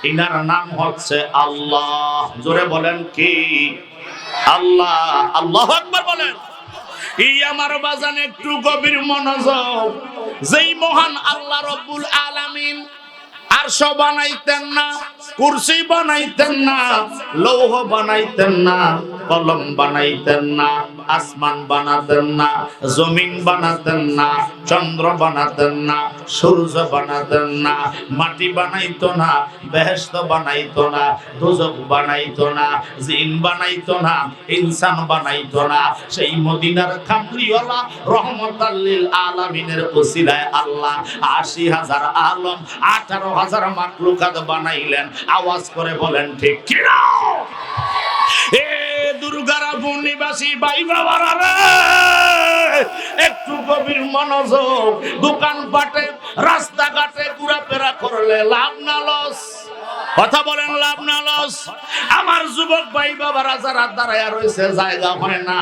Inner নাম হচ্ছে আল্লাহ। জোরে বলেন কি? আল্লাহ। আল্লাহু আকবার বলেন। এই আমার বাজান একটু গভীর মনোযোগ। যেই মহান আল্লাহ রব্বুল আলামিন আরশ বানাইতেন না, কুরসি বানাইতেন না, লৌহ বানাইতেন না, কলম বানাইতেন না, আসমান বানাতেন না, জমিন বানাতেন না, চন্দ্র বানাতেন না, সূর্য বানাতেন না, মাটি বানাইতো না, বেহেশত বানাইতো না, দোজখ বানাইতো না, জিন বানাইতো না, ইনসান বানাইতো না। সেই মদিনার কামলিওয়ালা রহমাতাল লিল আলামিনের ওসিলায় আল্লাহ ৮০,০০০ আলম ১৮,০০০ মাখলুকাত বানাইলেন। আওয়াজ করে বলেন ঠিক কি না? এ দুর্গারাপুর নিবাসী ভাই বাবারা রে, একটু গভীর মনোযোগ। দোকানপাটে রাস্তাঘাটে ঘোরাফেরা করলে লাভ না লস? কথা বলেন, লাভ না লস? আমার যুবক ভাই বাবারা যারা দাঁড়ায়া রয়েছে, জায়গা হয় না,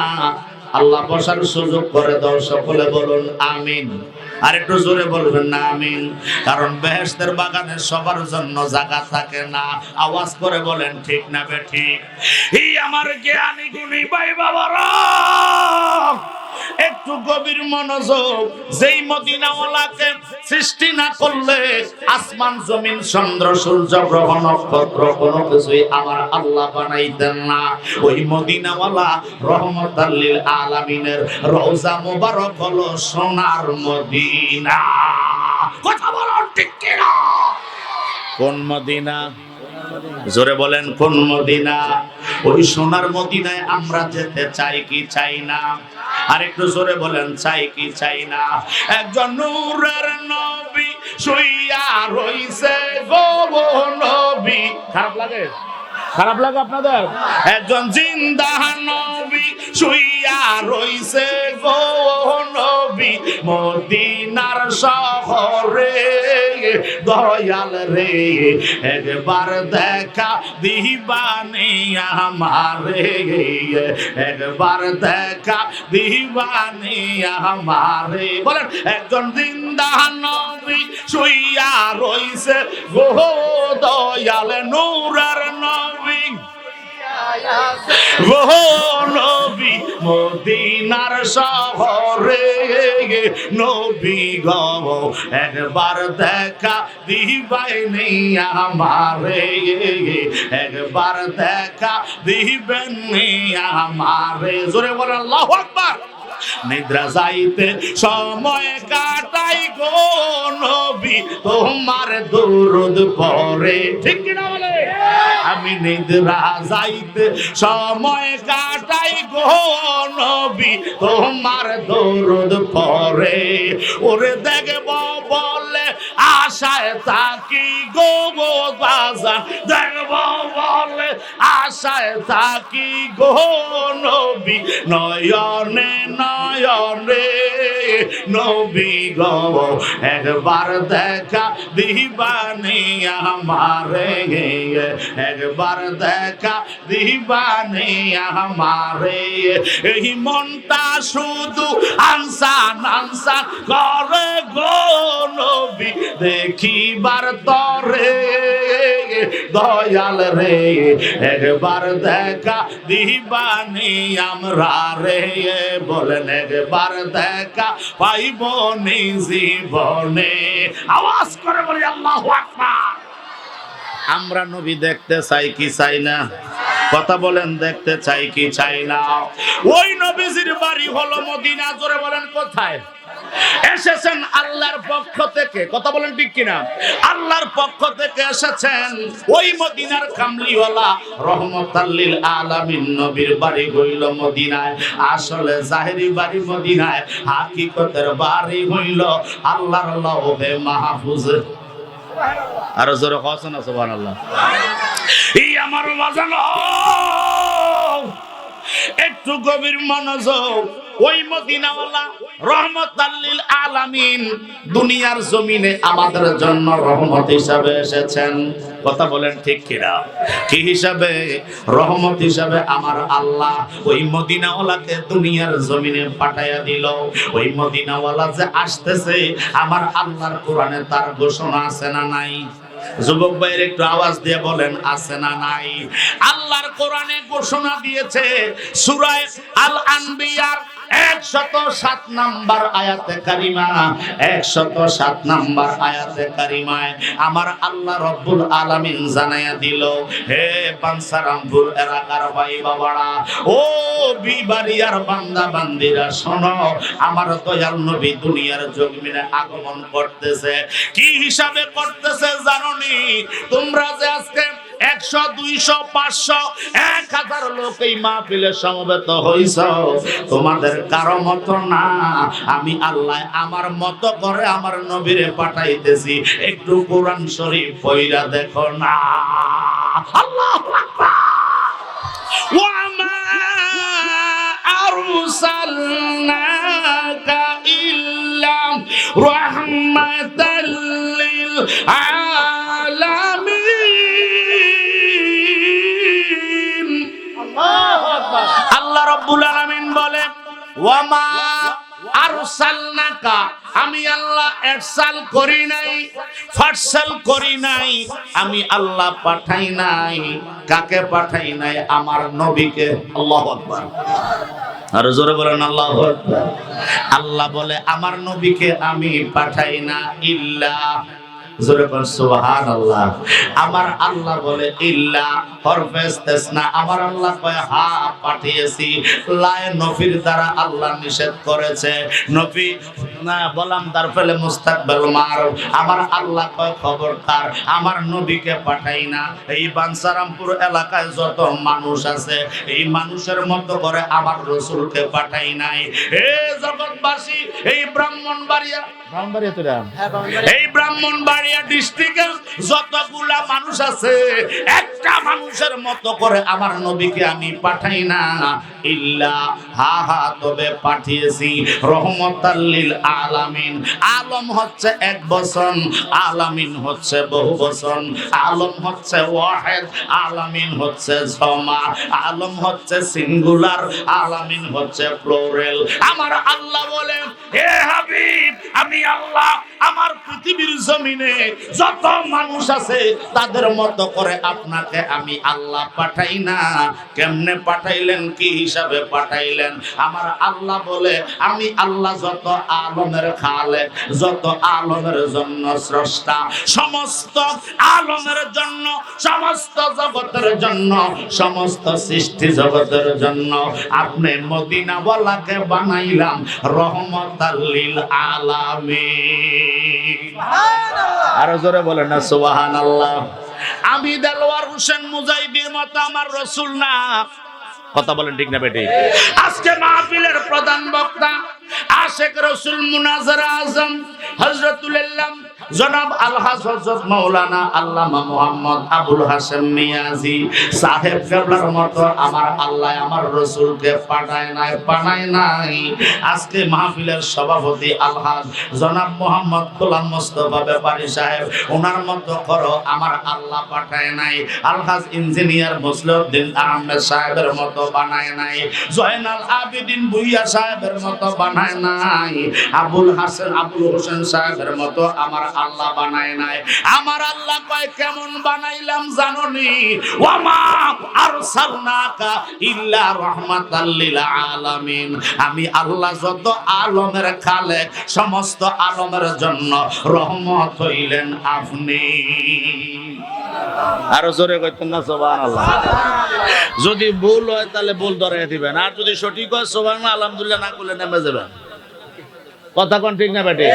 আল্লাহ বসার সুযোগ করে দাও। সকলে বলুন আমিন। আর একটু জোরে বলবেন না আমিন। কারণ বেহেশতের বাগানে সবার জন্য জায়গা থাকে না। আওয়াজ করে বলেন ঠিক না বেঠিক? এই আমার জ্ঞানী গুণী ভাই বাবারা, একটু গভীর মনোযোগ। যেই মদিনাওয়ালাকে সৃষ্টি না করলে আসমান জমিন চন্দ্র সূর্য গ্রহ নক্ষত্র কোনো কিছুই আমার আল্লাহ বানাইতেন না। ওই মদিনাওয়ালা রহমাতাল লিল আলামিনের রওজা মুবারক হলো সোনার মদিনা। কথা বলুন ঠিক কি না? কোন মদিনা? জোরে বলেন কোন মদিনা? ওই সোনার মদিনায় আমরা যেতে চাই কি চাই না? আর একটু জোরে বলেন চাই কি চাই না? একজন নূরের নবী শুইয়া রইছে গো নবী। খারাপ লাগে? খারাপ লাগে আপনাদের? একজন জিন্দা নবী শুইয়া রইছে গো নবী মদিনার শহরে। দয়াল রে একবার দেখা দিবানি আমারে, একবার দেখা দিবানি আমারে। বলেন একজন জিন্দা নবী শুইয়া রইছে গো দয়াল নূরের নবী গো নবী মদিনার শহরে। নবী গো একবার দেখা দিবানি আমারে, একবার দেখা দিবেন আমারে। জোরে বলেন আল্লাহু আকবার। নিদ্রা যাইতে সময় কাটাই গো নবী তোমার দরুদ পড়ে। ঠিক কি না বলে? আমি নিদ্রা যাইতে সময় কাটাই গো নবী তোমার দরুদ পড়ে। ওরে দেখব বলে আশায় থাকি গো গো বাজান, দেখব বলে আশায় থাকি গো নবী নয়নে নয়নে। নবী গো একবার দেখা দিবানি আমারে, একবার দেখা দিবানি আমারে। এই মনটা শুধু আনসান আনসান করে গো নবী দেখিবার তরে। দয়াল রে একবার দেখা দিবানি আমরা রে। বলেন একবার দেখা পাইব নি জীবনে। আওয়াজ করে বলি আল্লাহু আকবার। আমরা নবী দেখতে চাই কি চাই না? কথা বলেন দেখতে চাই কি চাই না? ওই নবীজির বাড়ি হলো মদিনা। জোরে বলেন কোথায়? এসেছেন আল্লাহর পক্ষ থেকে। কথা বলেন ঠিক কিনা? আল্লাহর পক্ষ থেকে এসেছেন। ওই মদিনার কামলিওয়ালা রহমাতাল লিল আলামিন নবীর বাড়ি হইল মদিনায়। আসলে জাহেরি বাড়ি মদিনায়, হাকিকতের বাড়ি হইল আল্লাহর লাওহে মাহফুজে। আর জোরে কওয়া না সুবহানাল্লাহ। এই আমার বাজানো একটু গভীর মনোযোগ। ওই মদিনাওয়ালা রহমাতাল লিল আলামিন দুনিয়ার জমিনে আমাদের জন্য রহমত হিসাবে এসেছেন। কথা বলেন ঠিক কিনা? কি হিসাবে? রহমত হিসাবে আমার আল্লাহ ওই মদিনাওয়ালাকে দুনিয়ার জমিনে পাঠাইয়া দিল। ওই মদিনাওয়ালা যে আসতেছে আমার আল্লাহর কোরআনে তার ঘোষণা আছে না নাই? যুবক ভাইয়ের একটু আওয়াজ দিয়ে বলেন আছে না নাই? আল্লাহর কোরআনে ঘোষণা দিয়েছে সূরা আল আনবিয়ার 107 নম্বর আয়াতে কারিমা, 107 নম্বর আয়াতে কারিমায় আমার আল্লাহ রব্বুল আলামিন জানাইয়া দিল, হে বাঞ্ছারামপুর এলাকার ভাই বাবারা, ও বিবাড়িয়ার বান্দা বান্দিরা, শোনো, আমার দয়াল নবী দুনিয়ার জমিনে আগমন করতেছে। কি হিসাবে করতেছে জানোনি? তোমরা যে আজকে 100, 200, 500, 1000 লোক এই মাহফিলে সমবেত হইছ, তোমাদের কারো মতো না, আমি আল্লাহ আমার মতো করে আমার নবীরে পাঠাইতেছি। একটু কোরআন শরীফ পড়া দেখো না। আল্লাহু আকবার। ওয়া মা আরসালনাকা ইল্লা রাহমাতাল লিল আলামিন। আল্লাহ রাব্বুল আলামিন বলে, ওয়া মা আরসালনাকা, আমি আল্লাহ ইরসাল করি নাই, ফারসাল করি নাই, আমি আল্লাহ পাঠাই নাই। কাকে পাঠাই নাই? আমার নবীকে। আল্লাহু আকবার। আর জোরে বলেন আল্লাহু আকবার। আল্লাহ বলে আমার নবীকে আমি পাঠাই না, ইল্লা, জোরে বলেন সুবহানাল্লাহ। আমার আল্লাহ বলে ইল্লা, হরফে ইসতিসনা। আমার আল্লাহ কয় হা পাঠিয়েছি, লায়ে নফির দ্বারা আল্লাহ নিষেধ করেছে। নফি না বললাম তার ফলে মুস্তাকবিল মারুফ। আমার আল্লাহ কয় খবরদার, আমার নবীকে পাঠাই না। এই বাঞ্ছারামপুর এলাকায় যত মানুষ আছে, এই মানুষের মতো করে আমার রাসূলকে পাঠাই নাই। হে জগৎবাসী, এই ব্রাহ্মণবাড়িয়া, এই ব্রাহ্মণবাড়িয়া ডিস্ট্রিক্টের যতগুলা মানুষ আছে, একটা মানুষের মতো করে আমার নবীকে আমি পাঠাই না, ইল্লা, হা হা, তবে পাঠিয়েছি রহমাতাল লিল আলামিন। আলম হচ্ছে এক বচন, আলামিন হচ্ছে বহু বচন। আলম হচ্ছে ওয়াহিদ, আলামিন হচ্ছে জমা। আলম হচ্ছে সিঙ্গুলার, আলামিন হচ্ছে প্লুরাল। আমার আল্লাহ বলেন, হে হাবিব, আমি আল্লাহ আমার পৃথিবীর জমিনে যত মানুষ আছে তাদের মতো করে আপনাকে আমি আল্লাহ পাঠাই না। কেমনে পাঠাইলেন? কি হিসাবে পাঠাইলেন? আমার আল্লাহ বলে, আমি আল্লাহ যত আলমের খালেক, যত আলমের জন্য স্রষ্টা, সমস্ত আলমের জন্য, সমস্ত জগতের জন্য, সমস্ত সৃষ্টি জগতের জন্য আপনি মদিনাওয়ালাকে বানাইলাম রহমাতাল লিল আলামিন। আরো জোরে বলেন না সুবহানাল্লাহ। আমি দেলোয়ার হোসেন মুজাহিদের মতো আমার রাসূল না। কথা বলেন ঠিক না বেটি? আজকে মাহফিলের প্রধান বক্তা আশিক রাসূল মুনাজার আজম হযরতুল ইসলাম জনাব আলহাজ হযরত মাওলানা আল্লামা মুহাম্মদ আবুল হাশেম মিয়াজি সাহেব কেবলার মতো আমার আল্লাহ আমার রাসূলকে পাঠায় নাই। আজকে মাহফিলের সভাপতি আলহাজ জনাব মুহাম্মদ গোলাম মোস্তফা ব্যাপারী সাহেব, ওনার মতো করো আমার আল্লাহ পাঠায় নাই। আলহাজ ইঞ্জিনিয়ার মুসলিউদ্দিন আহমেদ সাহেবের মতো বানায় নাই। জয়নাল আবেদিন ভুইয়া সাহেবের মতো বানায় নাই। আবুল হোসেন সাহেবের মতো আমার আল্লাহ বানায় নাই। আমার আল্লাহ কয় কেমন বানাইলাম জানোনি? ওয়া মা আরসালনাকা ইল্লা রাহমাতাল লিল আলামিন। আমি আল্লাহ যত আলমের খালেক, সমস্ত আলমের জন্য রহমত হইলেন আপনি। আরো জোরে কইতেন না সুবহানাল্লাহ। যদি ভুল হয় তাহলে ভুল ধরাই দিবেন, আর যদি সঠিক হয় সুবহানাল্লাহ আলহামদুলিল্লাহ না করলে নেমে যাবেন। কথা কোন ঠিক না বেটে?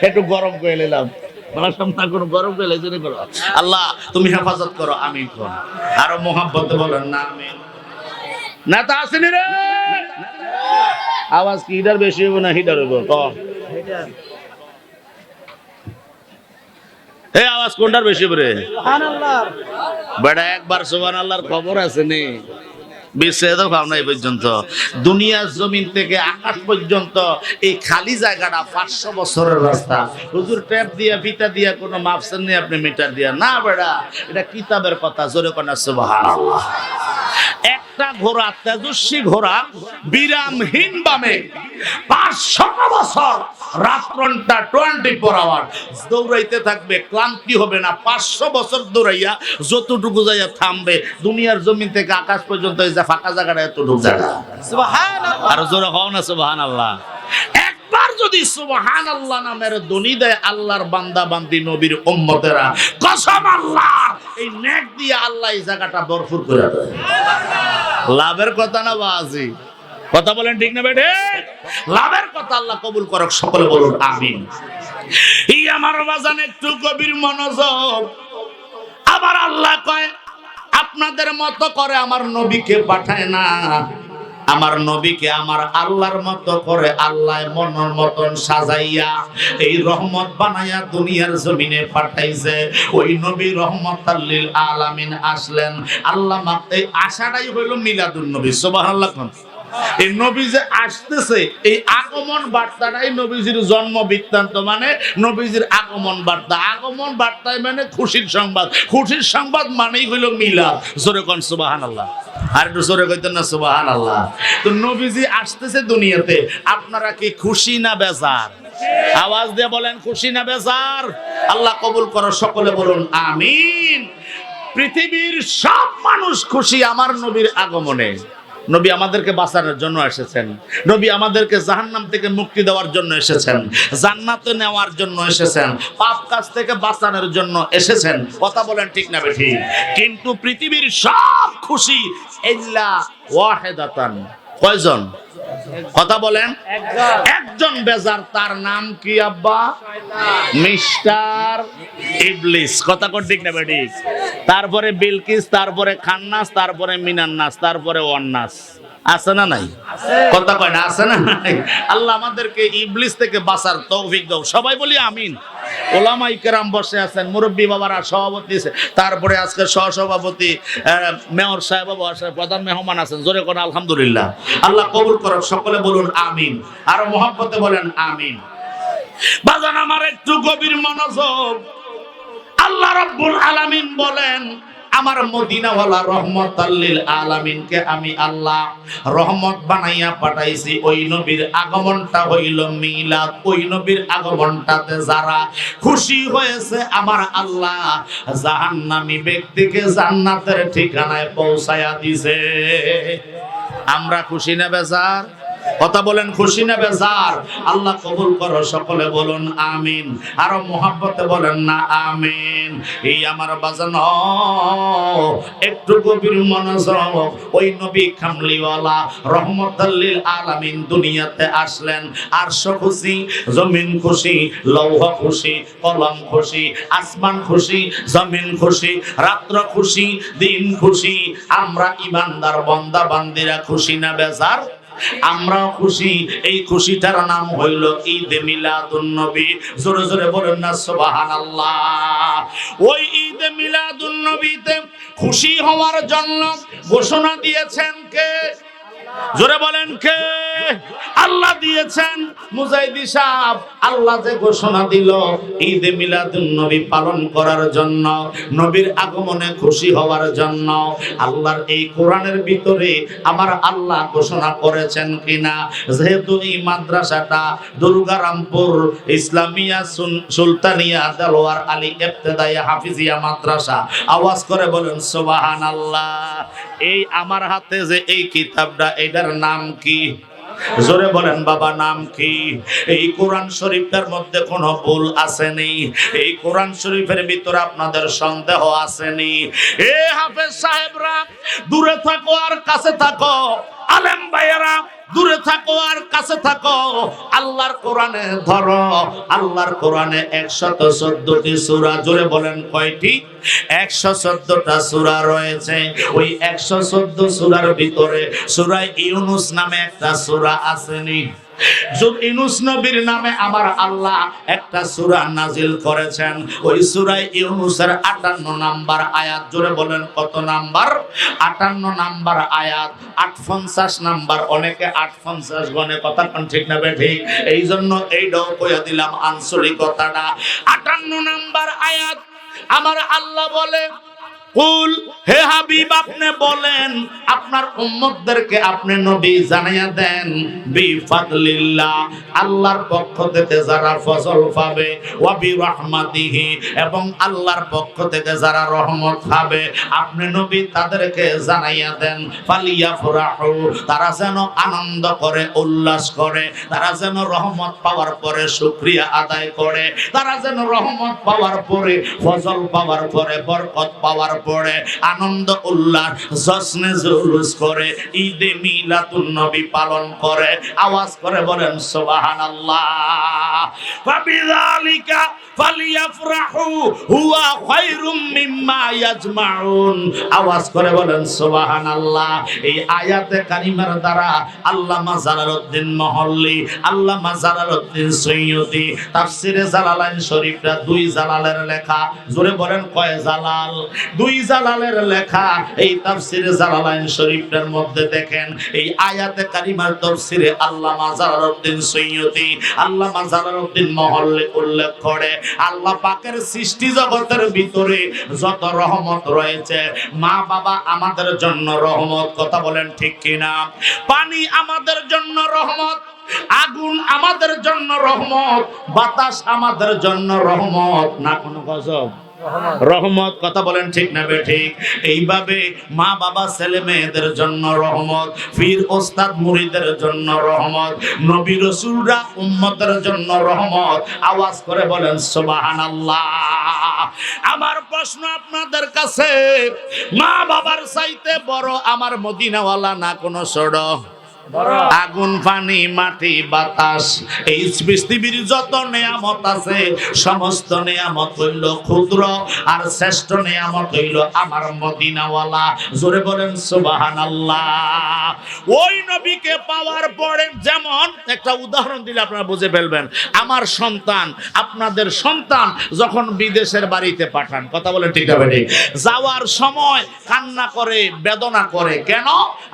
একটু গরম করে নিলাম, কোনো গরম করে লেজে করো। আল্লাহ তুমি হেফাজত করো, আমিন। আরো মোহাব্বতে বলেন না আমিন। না তা আসেনি রে, আওয়াজ কি ইডার বেশি হইব না হিডার হইব? এই আওয়াজ কোনটার বেশি করে? সুবহানাল্লাহ। বেটা একবার সুবহানাল্লাহর খবর আছে নি? বিচ্ছেদও পাও না এই পর্যন্ত। দুনিয়ার জমিন থেকে আকাশ পর্যন্ত এই খালি জায়গাটা 500 বছরের রাস্তা। হুজুর ট্যাপ দিয়া ফিতা দিয়া কোনো মাপছেন নেই আপনি, মিটার দিয়া না। বেড়া এটা কিতাবের কথা, জোরে কোনা সুবহানাল্লাহ। একটা ঘোড়া, তেজস্বী ঘোড়া, বিরামহীন ভাবে 500 বছর রাত্রটা 24 আওয়ার দৌড়াইতে থাকবে, ক্লান্তি হবে না। 500 বছর দৌড়াইয়া যতটুকু যাইয়া থামবে, দুনিয়ার জমিন থেকে আকাশ পর্যন্ত এই যে ফাঁকা জায়গাটা এতটুকু জায়গা। সুবহানাল্লাহ, আর জোরে হও না সুবহানাল্লাহ। একবার যদি সুবহানাল্লাহ নামের ধ্বনি দেয় আল্লাহর বান্দা বান্দি নবীর উম্মতেরা, কসম আল্লাহ, এই নেক দিয়ে আল্লাহ এই জায়গাটা ভরপুর করে দেয়। লাভের কথা না বাজি? কথা বলেন ঠিক না বেঠে? লাভের কথা। আল্লাহ কবুল করুক, সকলে বলুন আমিন। এই আমার বাজান একটু গভীর মনোযোগ। আবার আল্লাহ কয় আপনাদের মতো করে আমার নবীকে পাঠায় না, আমার নবীকে আমার আল্লাহর মতো করে আল্লাহ মনের মতন সাজাইয়া এই রহমত বানাইয়া দুনিয়ার জমিনে পাঠাইছে। ওই নবী রহমাতাল লিল আলামিন আসলেন। আল্লাহ এই আশাটাই হইল মিলাদুন নবী। সুবহানাল্লাহ। এই নবী যে আসতেছে, এই আগমন বার্তাটাই নবীজির জন্ম বৃত্তান্ত, মানে নবীজির আগমন বার্তা। আগমন বার্তায় মানে খুশির সংবাদ, খুশির সংবাদ মানেই হইল মিলাদ। জোরে কোন সুবহানাল্লাহ। আর একটু জোরে কইতেন না সুবহানাল্লাহ। তো নবীজি আসতেছে দুনিয়াতে, আপনারা কি খুশি না বেজার? আওয়াজ দিয়ে বলেন খুশি না বেজার? আল্লাহ কবুল করো, সকলে বলুন আমিন। পৃথিবীর সব মানুষ খুশি আমার নবীর আগমনে। নবী আমাদেরকে বাঁচানোর জন্য এসেছেন, নবী আমাদেরকে জাহান্নাম থেকে মুক্তি দেওয়ার জন্য এসেছেন, জান্নাতে নেওয়ার জন্য এসেছেন, পাপ কাজ থেকে বাঁচানোর জন্য এসেছেন। কথা বলেন ঠিক না বেঠি? কিন্তু পৃথিবীর সব খুশি ইল্লা ওয়াহিদাতান। কয়জন? কথা বলেন। একজন বেজার, তার নাম কি আব্বা? মিস্টার ইবলিস। কথা কর ঠিক না বেঠি? তারপরে বিলকিস, তারপরে খান্নাস, তারপরে মিনান্নাস, তারপরে ওয়ান্নাস। আছে না নাই? কথা কয় না, আছে না নাই? আল্লাহ আমাদেরকে ইবলিস থেকে বাঁচার তৌফিক দাও। সবাই বলি আমিন। ওলামায়ে কেরাম বসে আছেন, মুরব্বী বাবারা, সভাপতি, তারপরে আজকে সহসভাপতি মেয়র সাহেব, প্রধান মেহমান আছেন। জোরে কোন আলহামদুলিল্লাহ। আল্লাহ কবুল করুন, সকলে বলুন আমিন। আর মুহাব্বতে বলেন আমিন। বাজান আমার একটু গভীর মনোযোগ। আল্লাহ রাব্বুল আলামিন বলেন আমার মদিনাওয়ালা রহমাতাল লিল আলামিনকে আমি আল্লাহ রহমত বানাইয়া পাঠাইছি। ওই নবীর আগমনটা হইল মিলাদ। ওই নবীর আগমনটাতে যারা খুশি হয়েছে আমার আল্লাহ জাহান্নামী ব্যক্তিকে জান্নাতের ঠিকানায় পৌঁছায়া দিছে। আমরা খুশি না বেজার? কথা বলেন খুশি না বেজার? আল্লাহ কবুল করো, সকলে বলুন আমিন। আরো মুহাব্বতে বলেন না আমিন। এই আমার বাজান একটু গভীর মনোযোগ। ওই নবী কামলিওয়ালা রহমাতাল লিল আলামিন দুনিয়াতে আসলেন। আরশ খুশি, জমিন খুশি, লৌহ খুশি, কলম খুশি, আসমান খুশি, জমিন খুশি, রাত্র খুশি, দিন খুশি। আমরা ইমানদার বান্দা বান্দিরা খুশি না বেজার? আমরাও খুশি। এই খুশিটার নাম হইল ঈদ মিলাদুন নবী। জোরে জোরে বলেন না সুবহানাল্লাহ। ওই ঈদ মিলাদুন নবীতে খুশি হওয়ার জন্য ঘোষণা দিয়েছেন কে? জোরে বলেন কে? আল্লাহ দিয়েছেন। মুজাহিদি সাহেব আল্লাহ যে ঘোষণা দিল ঈদ মিলাদুন নবী পালন করার জন্য, নবীর আগমনে খুশি হওয়ার জন্য, আল্লাহর এই কোরআনের ভিতরে আমার আল্লাহ ঘোষণা করেছেন কিনা? যেহেতু এই মাদ্রাসাটা দুর্গারামপুর ইসলামিয়া সুলতানিয়া দেলোয়ার আলী ইবতেদাইয়া হাফিজিয়া মাদ্রাসা, আওয়াজ করে বলেন সুবহানাল্লাহ। এই আমার হাতে যে এই কিতাবটা, এটার নাম কি? জোরে বলেন বাবা, নাম কি? এই কোরআন শরীফের মধ্যে কোনো ভুল আসেনি? এই কোরআন শরীফের ভিতরে আপনাদের সন্দেহ আসেনি? এ হাফেজ সাহেবরা, দূরে থাকো আর কাছে থাকো, আলেম ভাইয়েরা দূরে থাকো আর কাছে থাকো, আল্লাহর কোরআনে ধরো। আল্লাহর কোরআনে 114টি সূরা। জোরে বলেন কয়টি? 114টা সূরা রয়েছে। ওই 114 সূরার ভিতরে সূরা ইউনূস নামে একটা সূরা আসেনি? ইউনূস নবীর নামে আমার আল্লাহ একটা সূরা নাজিল করেছেন। ওই সূরা ইউনূসের 58 নাম্বার আয়াত। জোরে বলেন কত নাম্বার? 58 নাম্বার আয়াত। 58 নাম্বার, অনেকে 58 গনে। কথা কোন ঠিক না ঠিক? এই জন্য এইটাও কইয়া দিলাম আঞ্চলিকতাটা। 58 নাম্বার আয়াত আমার আল্লাহ বলে কুল, হে হাবিব আপনি বলেন আপনার উম্মতদেরকে আপনি নবী জানাইয়া দেন বিফাদলিল্লাহ, আল্লাহর পক্ষ থেকে যারা ফজল পাবে, ওয়া বিরহমাতিহি, এবং আল্লাহর পক্ষ থেকে যারা রহমত পাবে আপনি নবী তাদেরকে জানাইয়া দেন ফালিয়াফরাহু, তারা যেন আনন্দ করে, উল্লাস করে, তারা যেন রহমত পাওয়ার পরে শুকরিয়া আদায় করে, তারা যেন রহমত পাওয়ার পরে, ফজল পাওয়ার পরে, বরকত পাওয়ার পরে আনন্দ উল্লাস জশ্নে জুলুস করে, ঈদে মিলাদুন নবী পালন করে। আওয়াজ করে বলেন সুবহানাল্লাহ। ফাবিযালিকা ফালিয়াফরাহু হুয়া খায়রুম মিম্মা ইয়াজমাউন। আওয়াজ করে বলেন সুবহানাল্লাহ। এই আয়াতে কারিমার দ্বারা আল্লামা জালালউদ্দিন মহল্লি, আল্লামা জালালউদ্দিন সৈয়দী তাফসিরে জালালাইন শরীফটা দুই জালালের লেখা, জোরে বলেন কয় জালাল? দুই জালালের লেখা এই তাফসিরে জালালাইন শরীফটার মধ্যে দেখেন এই আয়াতে কারিমার তাফসিরে আল্লামা জালালউদ্দিন সৈয়দী, আল্লামা জালালউদ্দিন মহল্লি উল্লেখ করে আল্লাহ পাকের সৃষ্টি জগতের ভিতরে যত রহমত রয়েছে, মা বাবা আমাদের জন্য রহমত, কথা বলেন ঠিক কিনা? পানি আমাদের জন্য রহমত, আগুন আমাদের জন্য রহমত, বাতাস আমাদের জন্য রহমত, না কোনো গজব রহমত, কথা বলেন ঠিক না বেঠিক? এইভাবে মা বাবা ছেলে মেয়েদের জন্য রহমত, পীর ওস্তাদ মুরিদের জন্য রহমত, নবী রাসূলরা উম্মতের জন্য রহমত। আওয়াজ করে বলেন সুবহানাল্লাহ। আমার প্রশ্ন আপনাদের কাছে, মা বাবার চাইতে বড় আমার মদিনাওয়ালা না কোনো ছোট? আগুন, পানি, মাটি, বাতাস, এই পৃথিবীর যত নিয়ামত আছে সমস্ত নিয়ামত হইল ক্ষুদ্র, আর শ্রেষ্ঠ নিয়ামত হইল আমার মদিনাওয়ালা। জোরে বলেন সুবহানাল্লাহ। ওই নবীকে পাওয়ার পরে, যেমন একটা উদাহরণ দিলে আপনারা বুঝে ফেলবেন, আমার সন্তান, আপনাদের সন্তান যখন বিদেশের বাড়িতে পাঠান, কথা বলেন ঠিক না বেঠিক? যাওয়ার সময় কান্না করে, বেদনা করে, কেন?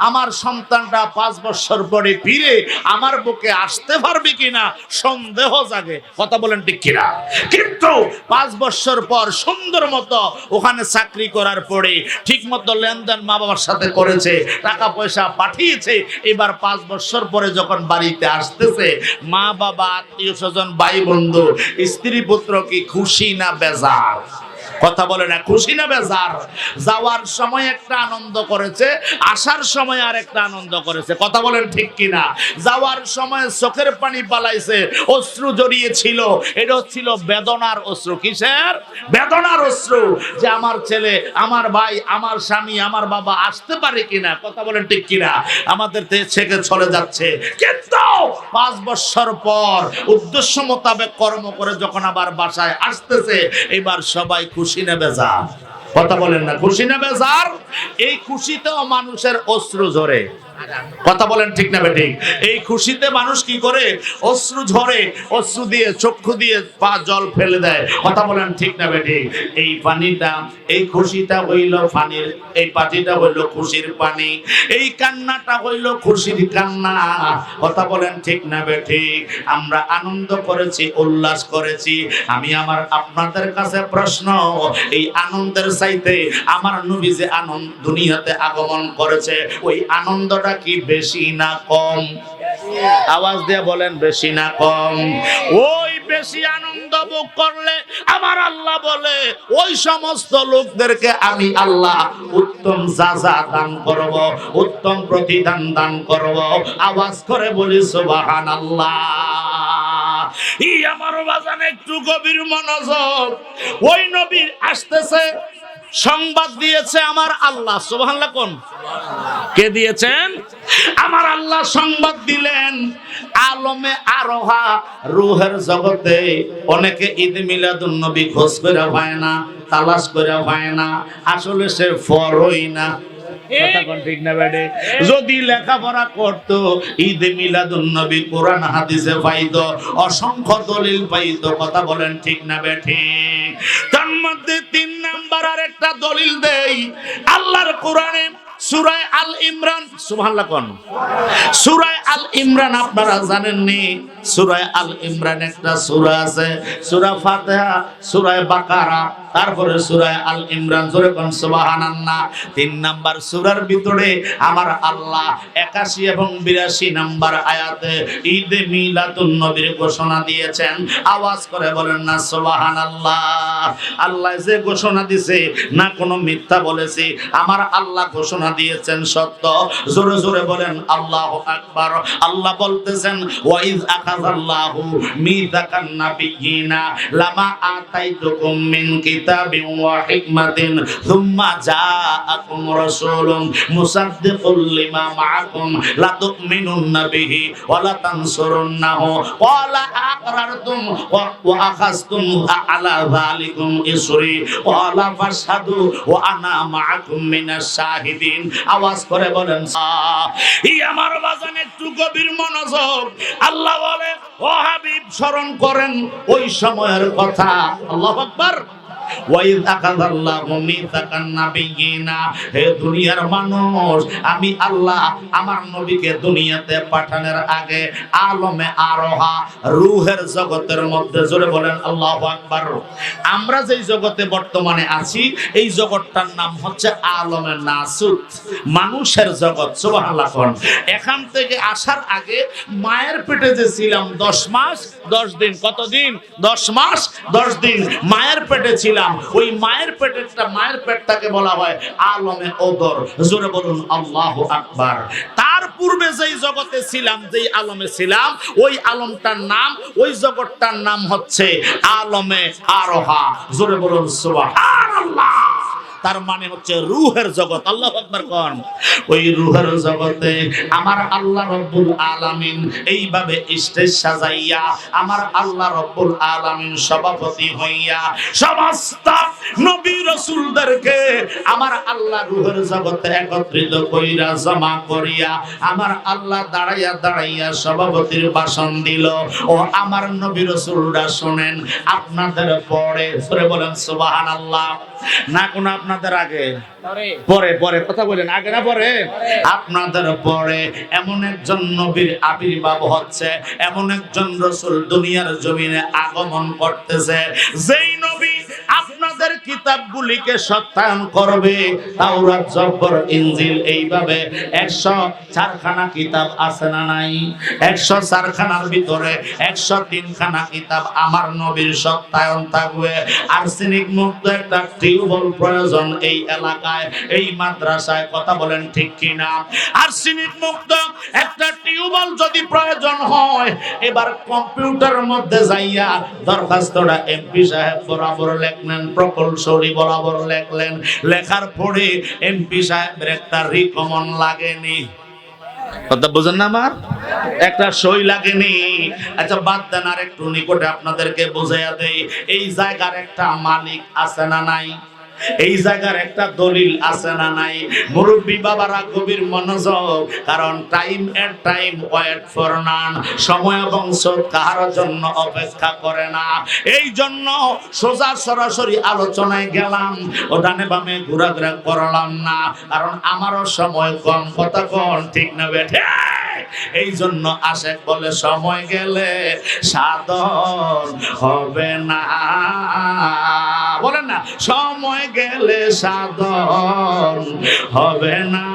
আমার সন্তানটা 5 বছর পরে ফিরে আমার বুকে আসতে পারবে কিনা সন্দেহ জাগে, কথা বলেন ঠিক কিনা? কিন্তু 5 বছর পর সুন্দর মতো ওখানে চাকরি করার পরে ঠিক মতো লেনদেন মা বাবার সাথে করেছে, টাকা পয়সা পাঠিয়েছে, এবার 5 বছর পরে যখন বাড়িতে আসতেছে, মা বাবা, আত্মীয় স্বজন, ভাই বন্ধু, স্ত্রী পুত্র কি খুশি না বেজার? কথা বলে না, খুশি না বেজার? যাওয়ার সময় একটা আনন্দ করেছে, আসার সময় আর একটা আনন্দ করেছে, কথা বলেন ঠিক কিনা? যাওয়ার সময় চোখের পানি পালাইছে, অশ্রু জড়িয়েছিল, এটা ছিল বেদনার অশ্রু। কিসের বেদনার অশ্রু? যে আমার ছেলে, আমার ভাই, আমার স্বামী, আমার বাবা আসতে পারে কিনা, কথা বলেন ঠিক কিনা? আমাদের থেকে চলে যাচ্ছে, কিন্তু 5 বছর পর উদ্দেশ্য মোতাবেক কর্ম করে যখন আবার বাসায় আসতেছে, এবার সবাই খুশি না বেজার? কথা বলেন না, খুশি না বেজার? এই খুশিতেও মানুষের অশ্রু ঝরে, কথা বলেন ঠিক না বেঠিক? এই খুশিতে মানুষ কি করে? অশ্রু ঝরে, অশ্রু দিয়ে, চক্ষু দিয়ে পা জল ফেলে দেয়, কথা বলেন ঠিক না বেঠিক? এই পানিটা, এই খুশিটা হইল পানির, এই পানিটা হইল খুশির পানি, এই কান্নাটা হইল খুশির কান্না, কথা বলেন ঠিক না বেঠিক? আমরা আনন্দ করেছি, উল্লাস করেছি। আমি আমার আপনাদের কাছে প্রশ্ন, এই আনন্দের চাইতে আমার নবী যে আনন্দ দুনিয়াতে আগমন করেছে, ওই আনন্দটা কি বেশি না কম? আওয়াজ দিয়ে বলেন, বেশি না কম? ওই বেশি আনন্দ ভোগ করলে আমার আল্লাহ বলে ওই সমস্ত লোকদেরকে আমি আল্লাহ উত্তম যাজা দান করব, উত্তম প্রতিদান দান করব। আওয়াজ করে বলি সুবহানাল্লাহ। আমার বাজান একটু গভীর মনোযোগ। ওই নবী আসতেছে, সংবাদ দিয়েছে আমার আল্লাহ। সুবহানাল্লাহ কোন? কে দিয়েছেন? আমার আল্লাহ সংবাদ দিলেন। আলমে আরোহা রূহের জগতে অনেকে ঈদ মিলাদুন নবী খোঁজ করে পায় না, তালাশ করে পায় না, আসলে সে ফরই না, ঠিক না বেডে? যদি লেখাপড়া করতো, ঈদ মিলাদুন নবী কোরআন হাদিসে পাইতো, অসংখ্য দলিল পাইতো, কথা বলেন ঠিক না বেঠে? তার মধ্যে 3 নাম্বার আর একটা দলিল দেই, আল্লাহর কোরআনে সূরা আল ইমরান, সুবহানাল্লাহ কোন সূরা আল ইমরান আপনারা জানেননি? সূরা আল ইমরান একটা সূরা আছে, সূরা ফাতিহা, সূরা বাকারা, তারপরে সূরা আল ইমরান। জোরে কোন সুবহানাল্লাহ। 3 নাম্বার সূরার ভিতরে আমার আল্লাহ 81 এবং 82 নাম্বার আয়াতে ঈদে মিলাদুন নবীর ঘোষণা দিয়েছেন। আওয়াজ করে বলেন না সুবহানাল্লাহ। আল্লাহ যে ঘোষণা দিয়েছে না কোনো মিথ্যা বলেছে, আমার আল্লাহ ঘোষণা দিয়েছেন সত্য। জোরে জোরে বলেন আল্লাহু আকবার। আল্লাহ বলতেছেন ওয়াইজ আকাযাল্লাহু মিযাকান নাবিয়িনা লামা আতাইতুকুম মিন কিতাবিন ওয়া হিকমাতিন সুম্মা জাআকুম রাসূলুন মুসাদ্দিকুল লিমা মাআকুম লা তু'মিনুন্না বিহি ওয়া লা তানসুরুন্নাহু ক্বালা আকরারতুম ওয়া আখাযতুম আলা যালিকুম ইসরি ক্বালা ফাশহাদু ওয়া আনা মাআকুম মিনাশ শাহিদিন। আওয়াজ করে বলেন ই আমার বাজান একটু গভীর মনোযোগ। আল্লাহ বলে ও হাবিব স্মরণ করেন ওই সময়ের কথা। আল্লাহু আকবার। ওয়াইজ আকাযাল্লাহু মিযাকান নাবিয়িনা, হে দুনিয়ার মানুষ, আমি আল্লাহ আমার নবীকে দুনিয়াতে পাঠানোর আগে আলমে আরোহা রূহের জগতের মধ্যে, জোরে বলেন আল্লাহু আকবার, আমরা যেই জগতে বর্তমানে আছি এই জগৎটার নাম হচ্ছে আলমে নাসুত, মানুষের জগৎ। সুবহানাল্লাহ। এখান থেকে আসার আগে মায়ের পেটে যে ছিলাম 10 মাস 10 দিন, কতদিন? 10 মাস 10 দিন মায়ের পেটে ছিলাম। ওই মায়ের পেটটাকে বলা হয় আলমে ওদর। জোরে বলুন আল্লাহু আকবার। তার পূর্বে যেই জগতে ছিলাম, যেই আলমে ছিলাম, ওই আলমটার নাম, ওই জগৎটার নাম হচ্ছে আলমে আরোহা। জোরে বলুন সুবহানাল্লাহ। তার মানে হচ্ছে রূহের জগৎ। আল্লাহু আকবার কোন। ওই রূহের জগতে আমার আল্লাহ রব্বুল আলামিন এইভাবে স্টেজ সাজাইয়া, আমার আল্লাহ রব্বুল আলামিন সভাপতি হইয়া সমস্ত নবী রাসূলদেরকে আমার আল্লাহ রূহের জগতে একত্রিত কইরা জমা করিয়া আমার আল্লাহ দাঁড়াইয়া দাঁড়াইয়া সভাপতির ভাষণ দিল। ও আমার নবী রাসূলরা শুনেন, আপনাদের পরে, সরে বলেন সুবহানাল্লাহ। না কোন আপনাদের আগে, পরে পরে কথা বলেন, আগে না পরে? আপনাদের পরে এমন একজন নবীর আবির্ভাব হচ্ছে, এমন একজন রাসূল দুনিয়ার জমিনে আগমন করতেছে, যেই নবী আপনাদের কিতাবগুলিকে সত্যায়ন করবে। তাওরাত, জবর, ইনজিল, এইভাবে 104 খানা কিতাব আছে না নাই? 104 খানার ভিতরে 103 খানা কিতাব আমার নবীর সত্যায়ন থাকবে। আর্সেনিক মুক্ত একটা টিউবওয়েল প্রয়োজন এই এলাকায়, এই মাদ্রাসায়। কথা বলেন ঠিক কিনা? আর্সেনিক মুক্ত একটা টিউবওয়েল যদি প্রয়োজন হয়, এবার কম্পিউটারের মধ্যে যাইয়া দরখাস্তটা এমপি সাহেব বরাবর লেখলেন, প্রকৌশলী বরাবর লেখলেন, লেখার পরে এমপি সাহেবের একটা রিকমন লাগেনি। কথা বুঝেন না আমার? একটা সই লাগেনি। আচ্ছা বাদ দেন, আর একটু নিকটে আপনাদেরকে বুঝাইয়া দেই। এই জায়গার একটা মালিক আছে না নাই? এই জায়গার একটা দলিল আছে না নাই? মুরব্বী বাবারা গভীর মনোযোগ, কারণ টাইম এর টাইম ওয়েট ফর নান, সময় এবং স্রোত কাহার জন্য অপেক্ষা করে না। এই জন্য সোজা সরাসরি আলোচনায় গেলাম, ও ডানে বামে ঘোরাঘুরা করলাম না, কারণ আমারও সময় কম। কথা কোন ঠিক না বেঠে? এই জন্য আশেক বলে সময় গেলে সাধন হবে না। বলেন না, সময় গেলে সাধন হবে না।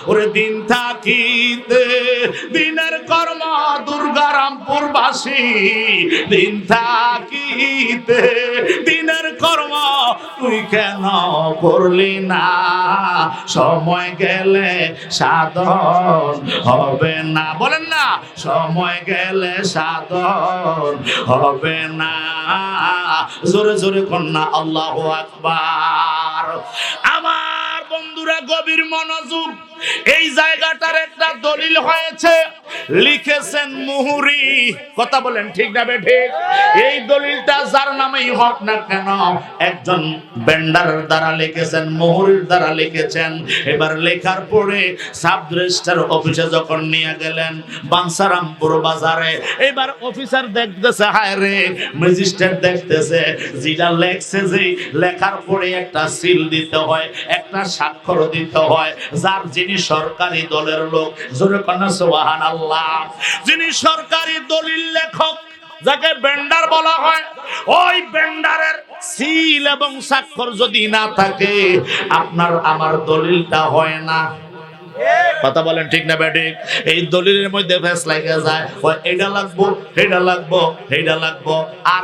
ওরে দিন থাকিতে দিনের কর্ম দুর্গারামপুর বাসী, দিন থাকিতে দিনের কর্ম তুই কেন করলি না? সময় গেলে সাধন হবে না। বলেন না, সময় গেলে সাধন হবে না। জোরে জোরে কন্যা আল্লাহু আকবার। আমার বন্ধুরা গভীর মনোযোগ, এই জায়গাটার একটা দলিল হয়েছে। লিখেছেন মুহুরি। কথা বলেন ঠিক না বেঠিক? এই দলিলটা যার নামেই হোক না কেন একজন ভেন্ডারের দ্বারা লিখেছেন, মুহুরির দ্বারা লিখেছেন। এবার লেখার পরে সাব রেজিস্ট্রার অফিসে যখন নিয়ে গেলেন বাঞ্ছারামপুর বাজারে, এবার অফিসার দেখতেছে, হায় রে, ম্যাজিস্ট্রেট দেখতেছে, যেটা লেখছে যে লেখার পরে একটা সিল দিতে হয়, একটা স্বাক্ষর দিতে হয়, যার যিনি সরকারি দলের লোক, জোরে কন্যা সুবহানাল্লাহ, যিনি সরকারি দলিল লেখক, যাকে ভেন্ডার বলা হয়, ওই ভেন্ডারের সিল এবং স্বাক্ষর যদি না থাকে আপনার আমার দলিলটা হয় না। কথা বলেন ঠিক না বেঠিক? এই দলিলের মধ্যে ফেস লাগে যায়, এটা লাগবো, এটা লাগবো, এটা লাগবো,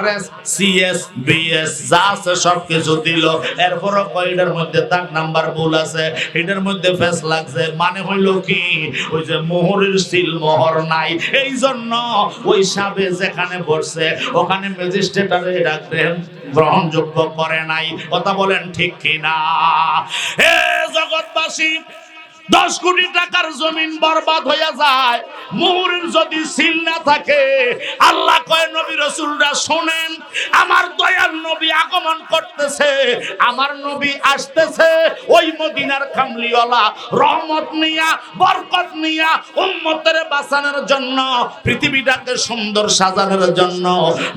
RS CS BS যা আছে সবকিছু দিল, এরপরও কয়টার মধ্যে তাক নাম্বার ভুল আছে, এটার মধ্যে ফেস লাগছে। মানে হইল কি, ওই যে মোহরের সিল মোহর নাই, এই জন্য ওই সাবে যেখানে বসছে ওখানে ম্যাজিস্ট্রেটারে ডাকলেন, গ্রহণযোগ্য করে নাই। কথা বলেন ঠিক কিনা? হে জগৎবাসী, 10 কোটি টাকার জমিন বরবাদ হয়ে যায় মুহুরির যদি সিল না থাকে। আল্লাহ কয় নবী রাসূলরা শোনেন, আমার দয়াল নবী আগমন করতেছে, আমার নবী আসতেছে ওই মদিনার কামলিওয়ালা রহমত নিয়া, বরকত নিয়া, উম্মতের বাঁচানোর জন্য, পৃথিবীটাকে সুন্দর সাজানোর জন্য,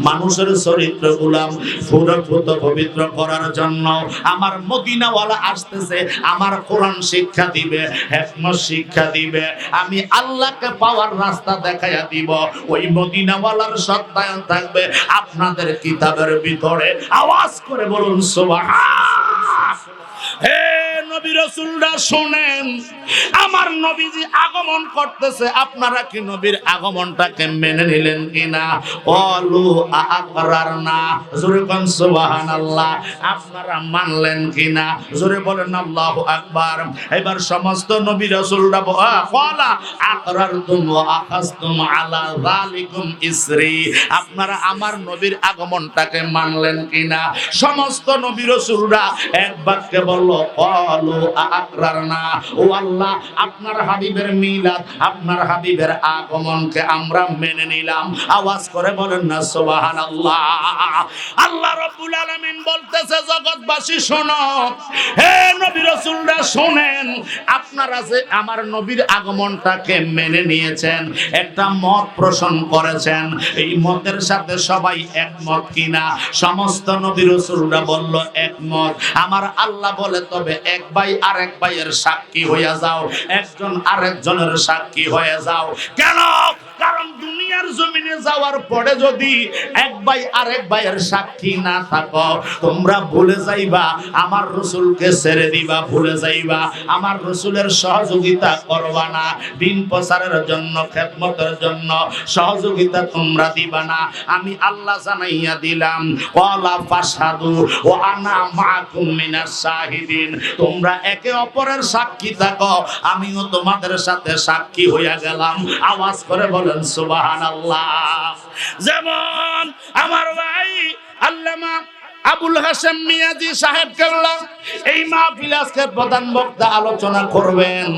মানুষের চরিত্রগুলো ফুরফুত পবিত্র করার জন্য আমার মদিনাওয়ালা আসতেছে, আমার কোরআন শিক্ষা দিবে, হিকমত শিক্ষা দিবে, আমি আল্লাহকে পাওয়ার রাস্তা দেখাইয়া দিব। ওই মদিনাওয়ালার সত্যায়ন থাকবে আপনাদের কিতাবের ভিতরে। আওয়াজ করে বলুন সুবহান। হে নবী রাসূলরা শুনেন, আমার নবীজি আগমন করতেছে, আপনারা কি নবীর আগমনটাকে মেনে নিলেন কিনা? ক্বালু আকরারনা, জোরে বলেন সুবহানাল্লাহ। আপনারা মানলেন কিনা? জোরে বলেন আল্লাহু আকবার। এবার সমস্ত নবী রাসূলরা ক্বালা আকরারতুম ওয়া আখাযতুম আলা যালিকুম ইসরি, আপনারা আমার নবীর আগমনটাকে মানলেন কিনা? সমস্ত নবী রাসূলরা এক বাক্যে বলল ক্বালু আকরারনা, ও আল্লাহ, আপনার হাবিবের মিলাদ, আপনার হাবিবের আগমনকে আমরা মেনে নিলাম। আওয়াজ করে বলেন না সুবহানাল্লাহ। আল্লাহ রাব্বুল আলামিন বলতেছে, জগৎবাসী শোনো, হে নবী রাসূলরা শোনেন, আপনারা যে আমার নবীর আগমনটাকে মেনে নিয়েছেন, একটা মত পোষণ করেছেন, এই মতের সাথে সবাই একমত কিনা? সমস্ত নবী রাসূলরা বলল একমত। আমার আল্লাহ বলে, তবে এক ভাই আরেক ভাইয়ের সাক্ষী হইয়া যাও, একজন আরেকজনের সাক্ষী হয়ে যাও। কেন? কারণ দুনিয়ার জমিনে যাওয়ার পরে যদি এক ভাই আরেক ভাইয়ের সাক্ষী না থাকো, তোমরা ভুলে যাইবা আমার রাসূলকে ছেড়ে দিবা, ভুলে যাইবা আমার রাসূলের সহযোগিতা করবা না, দিন প্রচারের জন্য, খেদমতের জন্য সহযোগিতা তোমরা দিবা না। আমি আল্লাহ জানাইয়া দিলাম, ওয়ালা ফাশহাদু ওয়া আনা মাআকুম মিনাস শাহিদিন, তোমরা একে অপরের সাক্ষী থাকো, আমিও তোমাদের সাথে সাক্ষী হইয়া গেলাম। আওয়াজ করে বলেন সুবহানাল্লাহ। যেমন আমার ভাই আল্লামা আবুল হাশেম মিয়াজি সাহেব কেবলা এই মাহফিলে আজকে প্রধান বক্তা আলোচনা করবেন,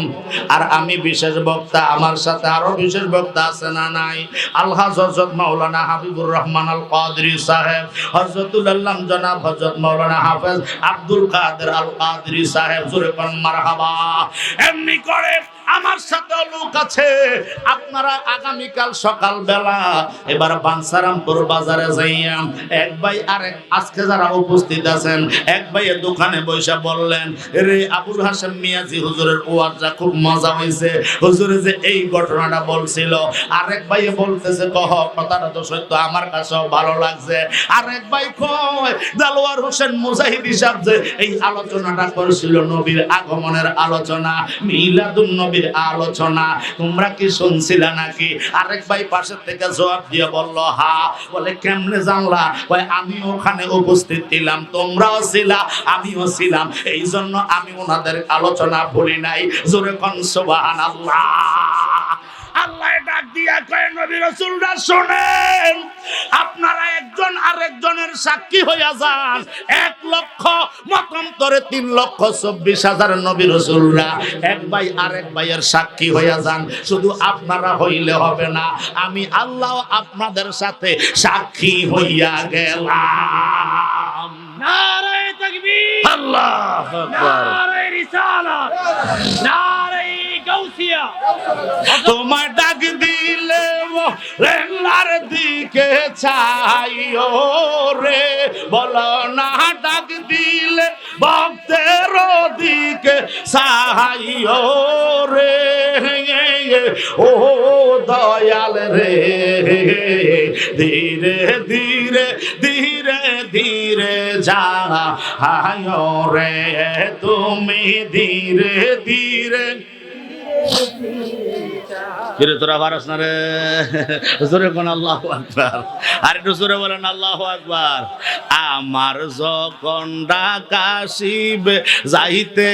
আর আমি বিশেষ বক্তা, আমার সাথে আরো বিশেষ বক্তা আছে না নাই? আলহাজ হযরত মাওলানা হাবিবুর রহমান আল কাদরি সাহেব, হযরতুল আল্লাম জনাব হযরত মাওলানা হাফেজ আব্দুল কাদের আল কাদরি সাহেব, জোরে বলেন মারহাবা। এমনি করে আমার সাথে লোক আছে, আপনারা আগামীকাল সকাল বেলা এবার বাঞ্ছারামপুর বাজারে যাইয়া এক ভাই আরেক, আজকে যারা উপস্থিত আছেন, এক ভাইয়ের দোকানে বৈশা বললেন, রে আবুল হাশেম মিয়াজি হুজুরের ওয়াজটা খুব মজা হয়েছে, হুজুরে যে এই ঘটনাটা বলছিল। আরেক ভাইয়ে বলতেছে, কহ কথাটা তো সত্য, আমার কাছেও ভালো লাগছে। আরেক ভাই কয়, দেলোয়ার হোসেন মুজাহিদি সাহেব যে এই আলোচনাটা করছিল, নবীর আগমনের আলোচনা, মিলাদুন নবীর আলোচনা, তোমরা কি শুনছিলা নাকি? আরেক ভাই পাশের থেকে জবাব দিয়ে বলল, হ্যাঁ। বলে, কেমনে জানলা? ওই আমি ওখানে উপস্থিত ছিলাম, তোমরাও ছিলা, আমিও ছিলাম, এই জন্য আমি ওনাদের আলোচনা ভুলি নাই। জোরে কোন সুবহানাল্লাহ। আল্লাহ ডাক দিয়া কয় নবী রাসূলরা শুনেন, আপনারা একজন আরেকজনের সাক্ষী হইয়া যান। 1 লক্ষ মতান্তরে 3,24,000 নবী রাসূলরা এক ভাই আরেক ভাইয়ের সাক্ষী হইয়া যান। শুধু আপনারা হইলে হবে না, আমি আল্লাহ আপনাদের সাথে সাক্ষী হইয়া গেলাম। নারে তাকবীর, আল্লাহু আকবার। নারে রিসালাত, নারে গাউসিয়া। তোমার ডাক দিলে রেলার দিকে চাইও রে, বলো না ডাক দিলে ভক্তের দিকে চাইও রে। ও দয়াল রে, ধীরে ধীরে ধীরে ধীরে যা রে, তুমি ধীরে ধীরে। কিরে তোরা পারস না রে? জোরে কোন আল্লাহু আকবার। আর একটু জোরে বলেন আল্লাহু আকবার। আমার যখন ডাকাশিবে যাইতে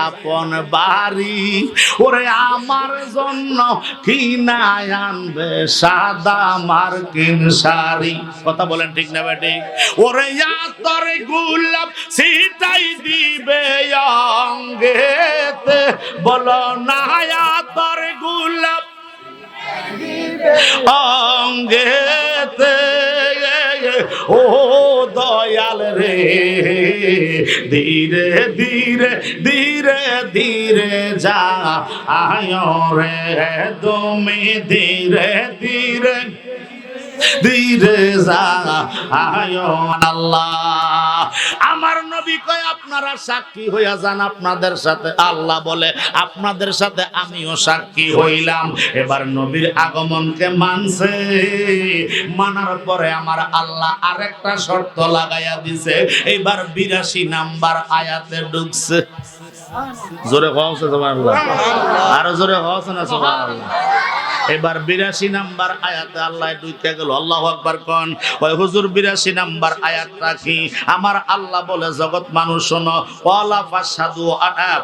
আপন বাড়ি, ওরে আমার জন্য কি না আনবে সাদা মার্কিন শাড়ি। কথা বলেন ঠিক না বেটি? ওরে আতর গোলাপ ছিটাই দিবে অঙ্গেতে, বলো না আতর গোলাপ অঙ্গেতে। ও দয়াল রে, ধীরে ধীরে ধীরে ধীরে যা রে, তুমি ধীরে ধীরে ধীরে যা আল্লাহ। আমার নবী কয় আপনারা সাক্ষী হইয়া যান আপনাদের সাথে। আল্লাহ বলে আপনাদের সাথে আমিও সাক্ষী হইলাম। এবার নবীর আগমনকে মানছে, মানার পরে আমার আল্লাহ আরেকটা শর্ত লাগাইয়া দিছে। এইবার 82 নাম্বার আয়াতে ঢুকছে। জোরে কওছে সুবহানাল্লাহ, আরো জোরে কওছে না সুবহানাল্লাহ। এবার 82 নাম্বার আয়াতে আল্লাহ দুইটা গেল। আল্লাহু আকবার কোন। ওই হুজুর 82 নাম্বার আয়াতটা কি? আমার আল্লাহ বলে জগৎ মানুষ শোনো, ওয়ালা ফাসাদু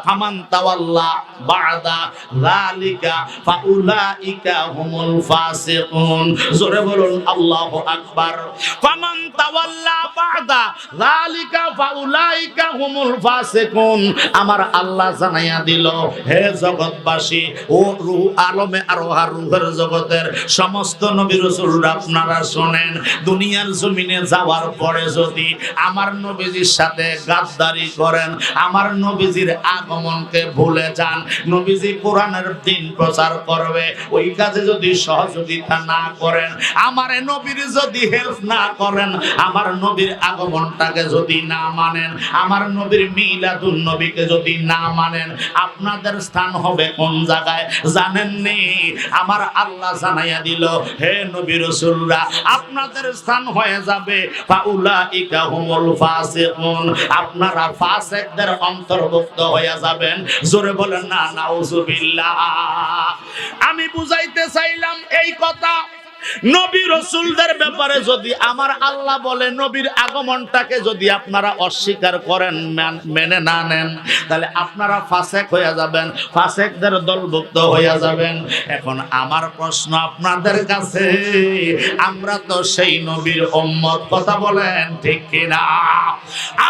ফামান তাওয়াল্লা বাদা যালিকা ফাউলাইকা হুমুল ফাসিকুন। জোরে বলুন আল্লাহু আকবার। ফামান তাওয়াল্লা বাদা যালিকা ফাউলাইকা হুমুল ফাসিকুন। আমার আল্লাহ জানাইয়া দিল, হে জগৎবাসী ও রূহ আলমে আরোহা রূহের জগতের সমস্ত নবী রাসূলরা আপনারা শুনেন, দুনিয়ার জমিনে যাওয়ার পরে যদি আমার নবীজির সাথে গাদ্দারি করেন, আমার নবীজির আগমনকে ভুলে যান, নবীজি কোরআনের দিন প্রচার করবে, ওই কাজে যদি সহযোগিতা না করেন, আমার নবীর যদি হেল্প না করেন, আমার নবীর আগমনটাকে যদি না মানেন, আমার নবীর মিলাদুন নবীকে যদি না মানেন, আপনাদের স্থান হবে কোন জায়গায় জানেননি? আমার আল্লাহ জানাইয়া দিল, হে নবী রাসূলরা আপনাদের স্থান হয়ে যাবে ফাউলাইকা হুমুল ফাসিকুন। আপনারা ফাসিকদের অন্তর্ভুক্ত হয়ে যাবেন। জোরে বলেন না নাউজুবিল্লাহ। আমি বুঝাইতে চাইলাম এই কথা, নবী রাসূলদের ব্যাপারে যদি আমার আল্লাহ বলে নবীর আগমনটাকে যদি আপনারা অস্বীকার করেন, মেনে না নেন, তাহলে আপনারা ফাসেক হয়ে যাবেন, ফাসেকদের দলভুক্ত হয়ে যাবেন। এখন আমার প্রশ্ন আপনাদের কাছে, আমরা তো সেই নবীর উম্মত, কথা বলেন ঠিক কিনা?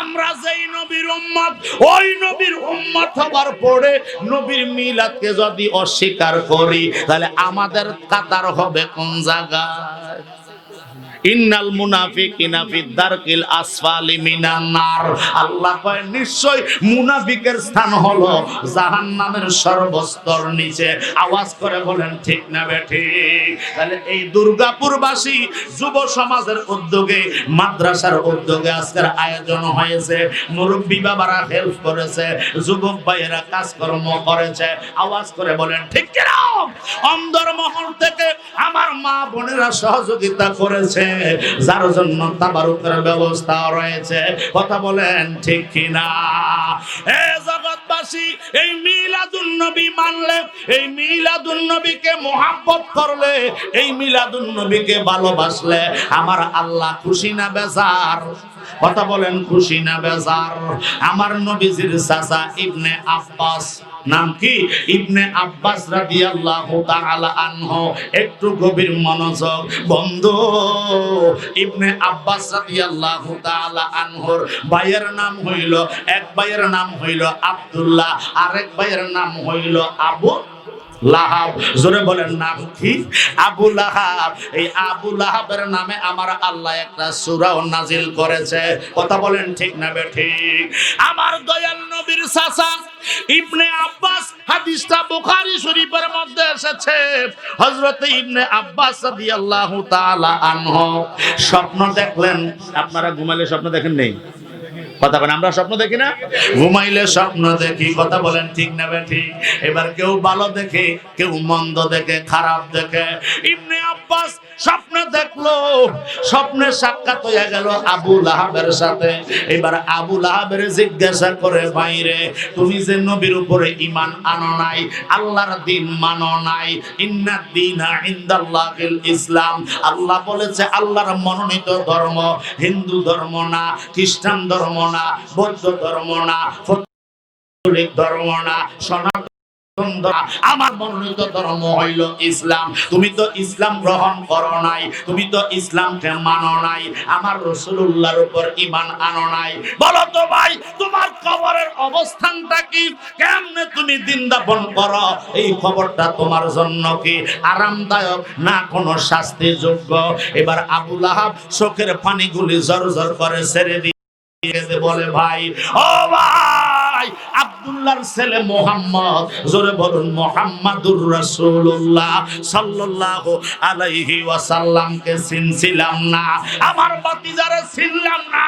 আমরা যেই নবীর উম্মত, ওই নবীর উম্মত হবার পরে নবীর মিলাদকে যদি অস্বীকার করি, তাহলে আমাদের কাতার হবে কোন জায়গায়? ইন্নাল মুনাফিকিনা ফিদ দারকিল আসফালি মিনান নার। আল্লাহ কয় নিশ্চয় মুনাফিকের স্থান হলো জাহান্নামের সর্বস্তর নিচে। আওয়াজ করে বলেন ঠিক না বেঠিক? তাহলে এই দুর্গাপুরবাসী যুব সমাজের উদ্যোগে, মাদ্রাসার উদ্যোগে আজকের আয়োজন হয়েছে। মুরব্বী বাবারা হেল্প করেছে, যুবক ভাইয়েরা কাজকর্ম করেছে। আওয়াজ করে বলেন ঠিক কিনা? অন্দরমহল থেকে আমার মা বোনেরা সহযোগিতা করেছে, যার জন্য তাবারুকের ব্যবস্থা রয়েছে। কথা বলেন ঠিক কিনা? এ জগৎবাসী, এই মিলাদুন নবী মানলে, এই মিলাদুন নবীকে মোহাব্বত করলে, এই মিলাদুন নবীকে ভালোবাসলে আমার আল্লাহ খুশি না বেজার? কথা বলেন খুশি না বেজার? আমার নবীজির চাচা ইবনে আব্বাস নাম কি? ইবনে আব্বাস রাদিয়াল্লাহু তাআলা আনহু। একটু গভীর মনোযোগ বন্ধু। ইবনে আব্বাস রাদিয়াল্লাহু তাআলা আনহুর ভাইয়ের নাম হইল, এক ভাইয়ের নাম হইল আব্দুল্লাহ, আরেক ভাইয়ের নাম হইল আবু লাহাব। জোরে বলেন নাম কি? আবু লাহাব। এই আবু লাহাবের নামে আমার আল্লাহ একটা সূরাও নাজিল করেছে। কথা বলেন ঠিক না বেঠিক? আমার দয়াল নবীর চাচা ইবনে আব্বাস, হাদিসটা বুখারী শরীফের মধ্যে এসেছে। হযরত ইবনে আব্বাস রাদিয়াল্লাহু তাআলা আনহু স্বপ্ন দেখলেন। আপনারা ঘুমাইলে স্বপ্ন দেখেন নেই? কথা বলেন, আমরা স্বপ্ন দেখি না? ঘুমাইলে স্বপ্ন দেখি। কথা বলেন ঠিক না ঠিক? এবার কেউ ভালো দেখে, কেউ মন্দ দেখে, খারাপ দেখে। ইবনে আব্বাস স্বপ্ন দেখলো, স্বপ্নে সাক্ষাৎ হয়ে গেল আবু লাহাবের সাথে। এবার আবু লাহাবের জিজ্ঞাসা করে, ভাইরে তুমি যে নবীর উপরে ঈমান আনো নাই, আল্লাহর দ্বীন মানো নাই, ইন্নাদ দীনা ইনদাল্লাহিল ইসলাম, আল্লাহ বলেছে আল্লাহর মনোনীত ধর্ম হিন্দু ধর্ম না, খ্রিস্টান ধর্ম না, বৌদ্ধ ধর্ম না, ক্যাথলিক ধর্ম না, সনাতন আমার মনোনীত ধর্ম হইল ইসলাম। তুমি তো ইসলাম গ্রহণ করো নাই, তুমি তো ইসলামকে মানো নাই, আমার রাসূলুল্লাহর উপর ঈমান আনো নাই। বলো তো ভাই, তোমার কবরের অবস্থানটা কি? কেমনে তুমি দিন যাপন করো? এই খবরটা তোমার জন্য কি আরামদায়ক না কোনো শাস্তির যোগ্য? এবার আবু লাহাব চোখের পানিগুলি জরজর করে ছেড়ে দিয়ে বলে, ভাই ও ভাই, আব্দুল্লাহর ছেলে মুহাম্মদ, জোরে বলুন মুহাম্মাদুর রাসূলুল্লাহ সাল্লাল্লাহু আলাইহি ওয়াসাল্লামকে চিনছিলাম না, আমার বাতিজারে চিনলাম না,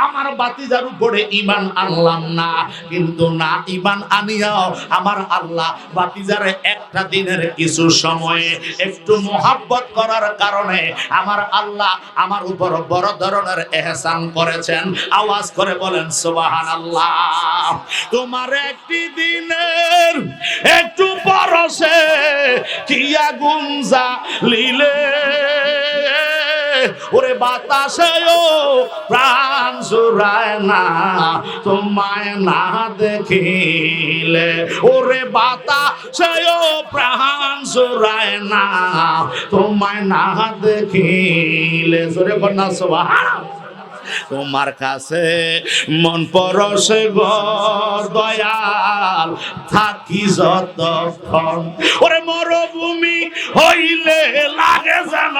আমার বাতিজার উপরে ঈমান আনলাম না, কিন্তু না ঈমান আনিয়াও আমার আল্লাহ বাতিজারে একটা দিনের কিছু সময়ে একটু মোহাব্বত করার কারণে আমার আল্লাহ আমার উপর বড় ধরনের ইহসান করেছেন। আওয়াজ করে বলেন সুবহানাল্লাহ। তোমার একটি দিনের একটু পরশে কি আগুন জ্বালিলে, ওরে বাতাসেও প্রাণ জুড়ায় না তোমায় না দেখিলে, ওরে বাতাসেও প্রাণ জুড়ায় না তোমায় না দেখিলে। জোরে বলেন না সুবহানাল্লাহ। তোমার কাছে মন পরশে দয়াল থাকি যতক্ষণ, ওরে মরুভূমি হইলে লাগে যেন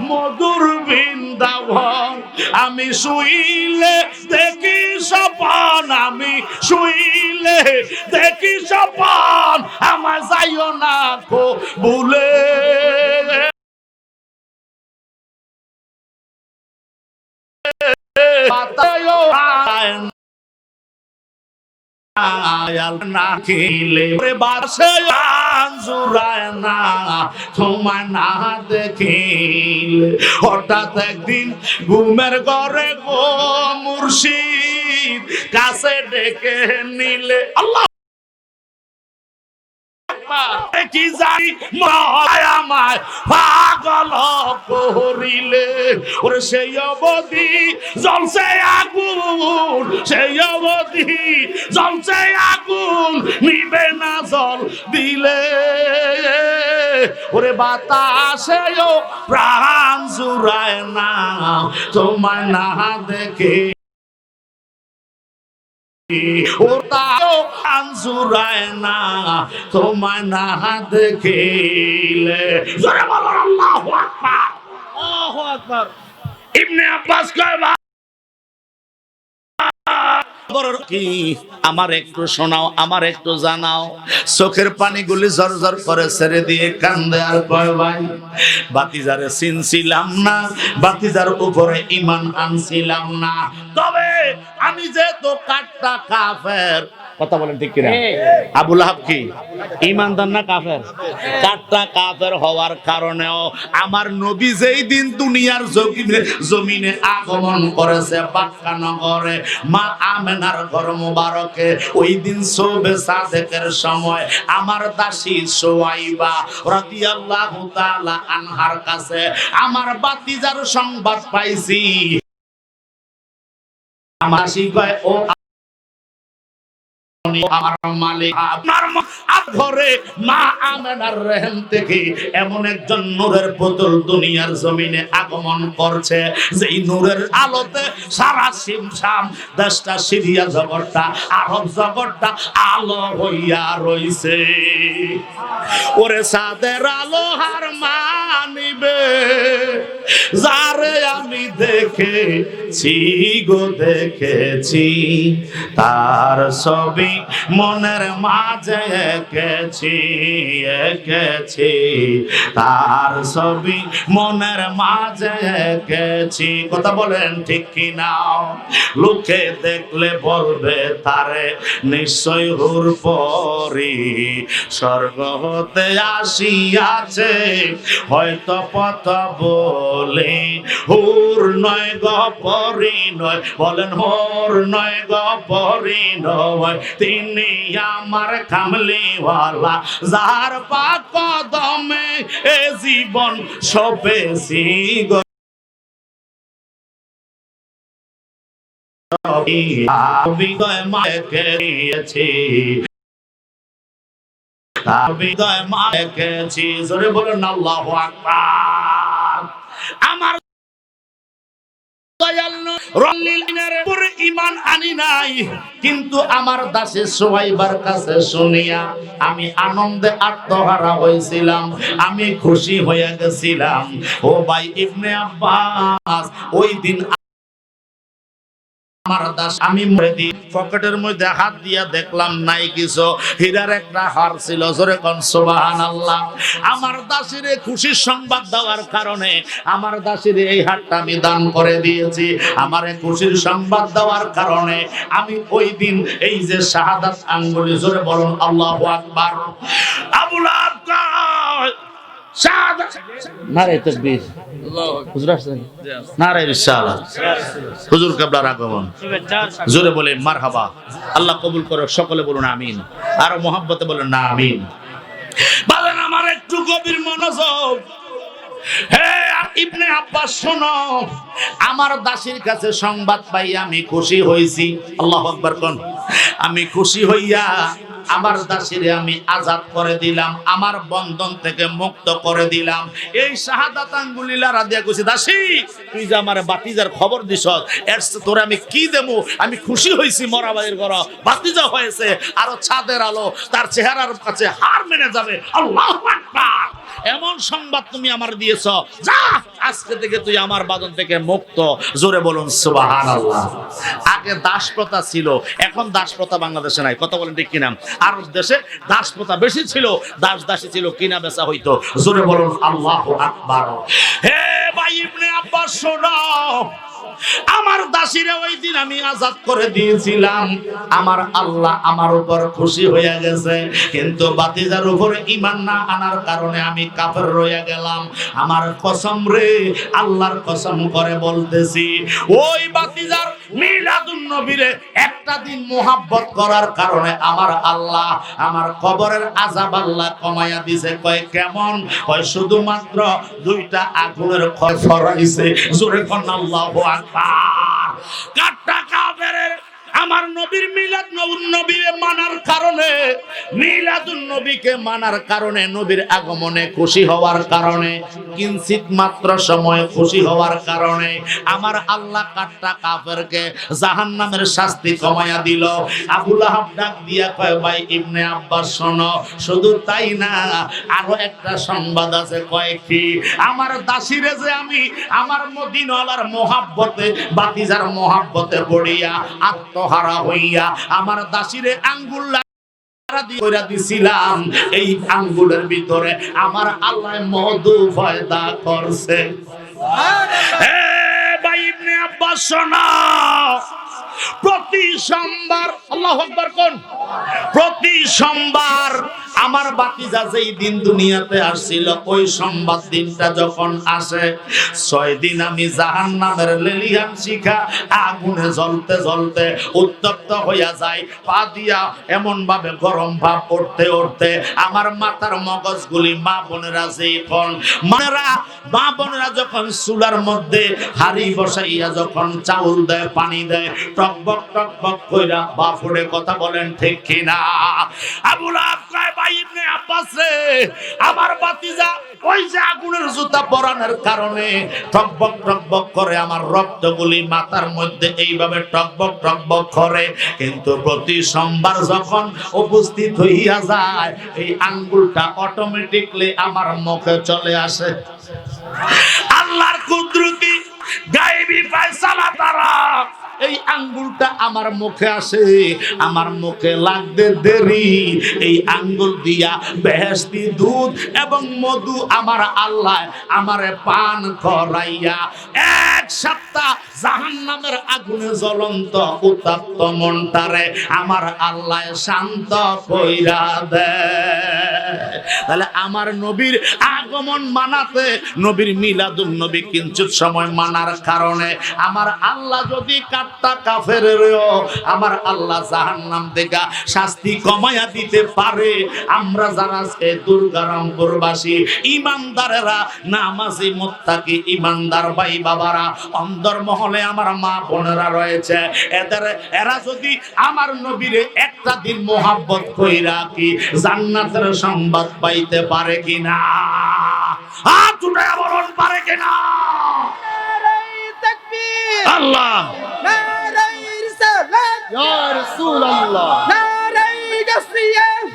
মধুর বৃন্দাবন, আমি শুইলে দেখি স্বপন, আমি শুইলে দেখি স্বপন, আমার যাইও না কো ভুলে। হঠাৎ একদিন ঘুমের ঘরে গো মুর্শিদ কাছে ডেকে নিলে, আল্লাহ কি জানি আমায় পাগল করিলে, ওরে সেই অবধি জ্বলছে আগুন, সেই অবধি জ্বলছে আগুন, নিবে না জল দিলে, ওরে বাতাসেও প্রাণ জুড়ায় না তোমায় না দেখে, ওটাও আনজুরায় না তোমায় না দেখিলে। জোরে বলো আল্লাহু আকবার। আল্লাহু আকবার। ইবনে আব্বাস কয়, কি আমার একটু শোনাও, আমার একটু জানাও। চোখের পানিগুলি জরজর করে ছেড়ে দিয়ে কান্দে আর কয়, ভাই বাতিজারে চিনছিলাম না, বাতিজার উপরে ঈমান আনছিলাম না, তবে আমি যেহেতু কাটটা কাফের। কথা বলেন ঠিক কিনা? আবু লাহাব কি ঈমানদার না কাফের? কাটটা কাফের হওয়ার কারণেও আমার নবী যেই দিন দুনিয়ার জমিনে আগমন করেছে মক্কা নগরে মা আমেনার ঘর মুবারকে, ওই দিন শবে সাদেকের সময় আমার দাসী সুয়াইবা রাদিয়াল্লাহু তাআলা আনহার কাছে আমার বাতিজার সংবাদ পাইছি। আমার দাসী কয়, ও আমার মালিক আপনার ঘরে মা আমেনার রহম থেকে এমন একজন নূরের পুতুল দুনিয়ার জমিনে আগমন করছে, যেই নূরের আলোতে সারা শিমশাম দেশটা, সিরিয়া জগৎটা, আরব জগৎটা আলো হইয়া রইছে। ওরে সাদের আলো হার মানিবে যারে আমি দেখেছি গো দেখেছি, তার ছবি মনের মাঝে এঁকেছি এঁকেছি, তার ছবি মনের মাঝে এঁকেছি। কথা বলেন ঠিক কিনা? লোকে দেখলে বলবে তারে নিশ্চয় হুর পরি, স্বর্গ হতে আসিয়াছে হয়তো পথ বলে, হুর নয় গো পরি নয়, বলেন হুর নয় গো পরি নয়, তিনি আমার কামলিওয়ালা, যার পাক কদমে এ জীবন সপেছি গো। বিদয় মাকে দিয়েছি, বিদয় মাকে দিয়েছি, জোরে বলুন আল্লাহু আকবার। আমার ঈমান আনি নাই, কিন্তু আমার দাসী সুহাইবার কাছে শুনিয়া আমি আনন্দে আত্মহারা হয়েছিলাম, আমি খুশি হয়ে গেছিলাম। ও ভাই ইবনে আব্বাস, ওই দিন আমার দাস আমি পকেটের মধ্যে হাত দিয়া দেখলাম নাই কিছু, হীরার একটা হার ছিল। জোরে কোন সুবহানাল্লাহ। আমার দাসীরে খুশির সংবাদ দেওয়ার কারণে আমার দাসীরে এই হারটা আমি দান করে দিয়েছি। আমারে খুশির সংবাদ দেওয়ার কারণে আমি ওই দিন এই যে শাহাদাত আঙ্গুলি, জোরে বলুন আল্লাহু আকবার। আবু লাহাব শাহাদাত, নারে তাকবীর, হুজুর আসেন, নারে রিসালাত, হুজুর কিবলার আগমন, জোরে বলে মারহাবা। আল্লাহ কবুল করো, সকলে বলুন আমিন, আর মোহাব্বতে বলুন না আমিন। বলেন আমার একটু গভীর মনোযোগ। হে ইবনে আব্বাস শোনো, আমার দাসীর কাছে সংবাদ পাই আমি খুশি হইছি। আল্লাহু আকবার কোন। আমি খুশি হইয়া আমার দাসীরে আমি আজাদ করে দিলাম, আমার বন্ধন থেকে মুক্ত করে দিলাম। এই শাহাদাত আঙ্গুলি লারা দিয়া কইছি, দাসী তুই যে আমার বাতিজার খবর দিছ, এর তোরে আমি কি দেবো? আমি খুশি হইছি, মরাবাইয়ের ঘর বাতিজা হয়েছে, আরো ছাদের আলো তার চেহারার কাছে হার মেনে যাবে। আল্লাহু আকবার। এমন সংবাদ তুমি আমার দিয়েছ, যা আজকে থেকে তুই আমার বাঁধন থেকে মুক্ত। জোরে বলুন সুবহানাল্লাহ। আগে দাসপ্রথা ছিল, এখন দাসপ্রথা বাংলাদেশে নাই। কথা বলেন ঠিক কিনা? আরব দেশে দাসপ্রথা বেশি ছিল, দাস দাসী ছিল, কিনা বেচা হইতো। জোরে বলুন আল্লাহু আকবার। হে ভাই ইবনে আব্বাস শোনো, আমার দাসীরে ওই দিন আমি আজাদ করে দিয়েছিলাম, আমার আল্লাহ আমার উপর খুশি হয়ে গেছে, কিন্তু বাতিজার উপরে ঈমান না আনার কারণে আমি কাফের রয়ে গেলাম। আমার কসম রে, আল্লাহর কসম করে বলতেছি, ওই বাতিজার মিলাদুন নবীরে একটা দিন মুহাব্বত করার কারণে আমার আল্লাহ আমার কবরের আযাব আল্লাহ কমায়া দিয়েছে। কয় কেমন? কয় শুধুমাত্র 2টা আগুনের খয় ফরাইছে। জোরে কোন আল্লাহু আকবার। কাটটা কাফেরের আমার নবীর মিলাদুন নবীকে মানার কারণে, মিলাদুন নবীকে মানার কারণে, নবীর আগমনে খুশি হওয়ার কারণে, কিঞ্চিত মাত্র সময় খুশি হওয়ার কারণে আমার আল্লাহ কাটটা কাফেরকে জাহান্নামের শাস্তি কমায়া দিল। আবু লাহাব ডাক দিয়া কয়, ভাই ইবনে আব্বাস শোনো, শুধু তাই না, আরো একটা সংবাদ আছে। কয় কি? আমার দাসীরে যে আমি আমার মদিনাওয়ালার মোহাব্বতে, বাতিজার মোহাব্বতে পড়িয়া আত্মহারা হইয়া আমার দাসীরে আঙ্গুল দিছিলাম, এই আঙ্গুলের ভিতরে আমার আল্লাহ মধু পয়দা করছে। ভাই ইবনে আব্বাস শোনো, প্রতি সোমবার, আল্লাহু আকবার কোন, প্রতি সোমবার আমার বাতিজা যেই দিন দুনিয়াতে আসছিল, ওই সোমবার দিনটা যখন আসে, 6 দিন আমি জাহান্নামের লেলিহান শিখা আগুনে জ্বলতে জ্বলতে উত্তপ্ত হইয়া যায়। পা দিয়া এমন ভাবে গরম ভাব উঠতে উঠতে আমার মাথার মগজগুলি, মা বোনেরা যখন মা বোনেরা যখন চুলার মধ্যে হাড়ি বসাইয়া যখন চাউল দেয়, পানি দেয়, টকবক কইরা বাফুড়ে কথা বলেন ঠিক কিনা? আবু লাহাব কয় ভাই ইবনে আব্বাস রে, আমার ভাতিজা ওই যে আগুনের জুতা পরানোর কারণে টকবক করে আমার রক্তগুলি মাথার মধ্যে এইভাবে টকবক করে, কিন্তু প্রতি সোমবার যখন উপস্থিত হইয়া যায় এই আঙ্গুলটা অটোমেটিকলি আমার মুখে চলে আসে। আল্লাহর কুদরতি গায়েবী ফয়সালা তারা এই আঙ্গুলটা আমার মুখে আসে, আমার মুখে লাগতে দেরি এই আঙ্গুল দিয়া বেহেশতি দুধ এবং মধু আমার আল্লাহ আমারে পান করাইয়া এক সপ্তাহ জাহান্নামের আগুনে জ্বলন্ত উত্তপ্ত মনটারে আমার আল্লাহ শান্ত কইরা দেয়। তাহলে আমার নবীর আগমন মানাতে, নবীর মিলাদুন নবী কিঞ্চিত সময় মানার কারণে আমার আল্লাহ যদি কাট্টা কাফেরেরও আমার আল্লাহ জাহান্নাম থেকে শাস্তি কমায়া দিতে পারে, আমরা যারা এই দুর্গারামপুরবাসী ইমানদারেরা, নামাজি মুত্তাকি ইমানদার ভাই বাবারা, অন্দরমহলে আমার মা বোনেরা রয়েছে, এরা যদি আমার নবীরে একটা দিন মোহাব্বত কইরা কি জান্নাতের সংবাদ পাইতে পারে কিনা? হাত উঠায়া বলুন পারে কিনা? আল্লাহ ইয়া রাসূলুল্লাহ,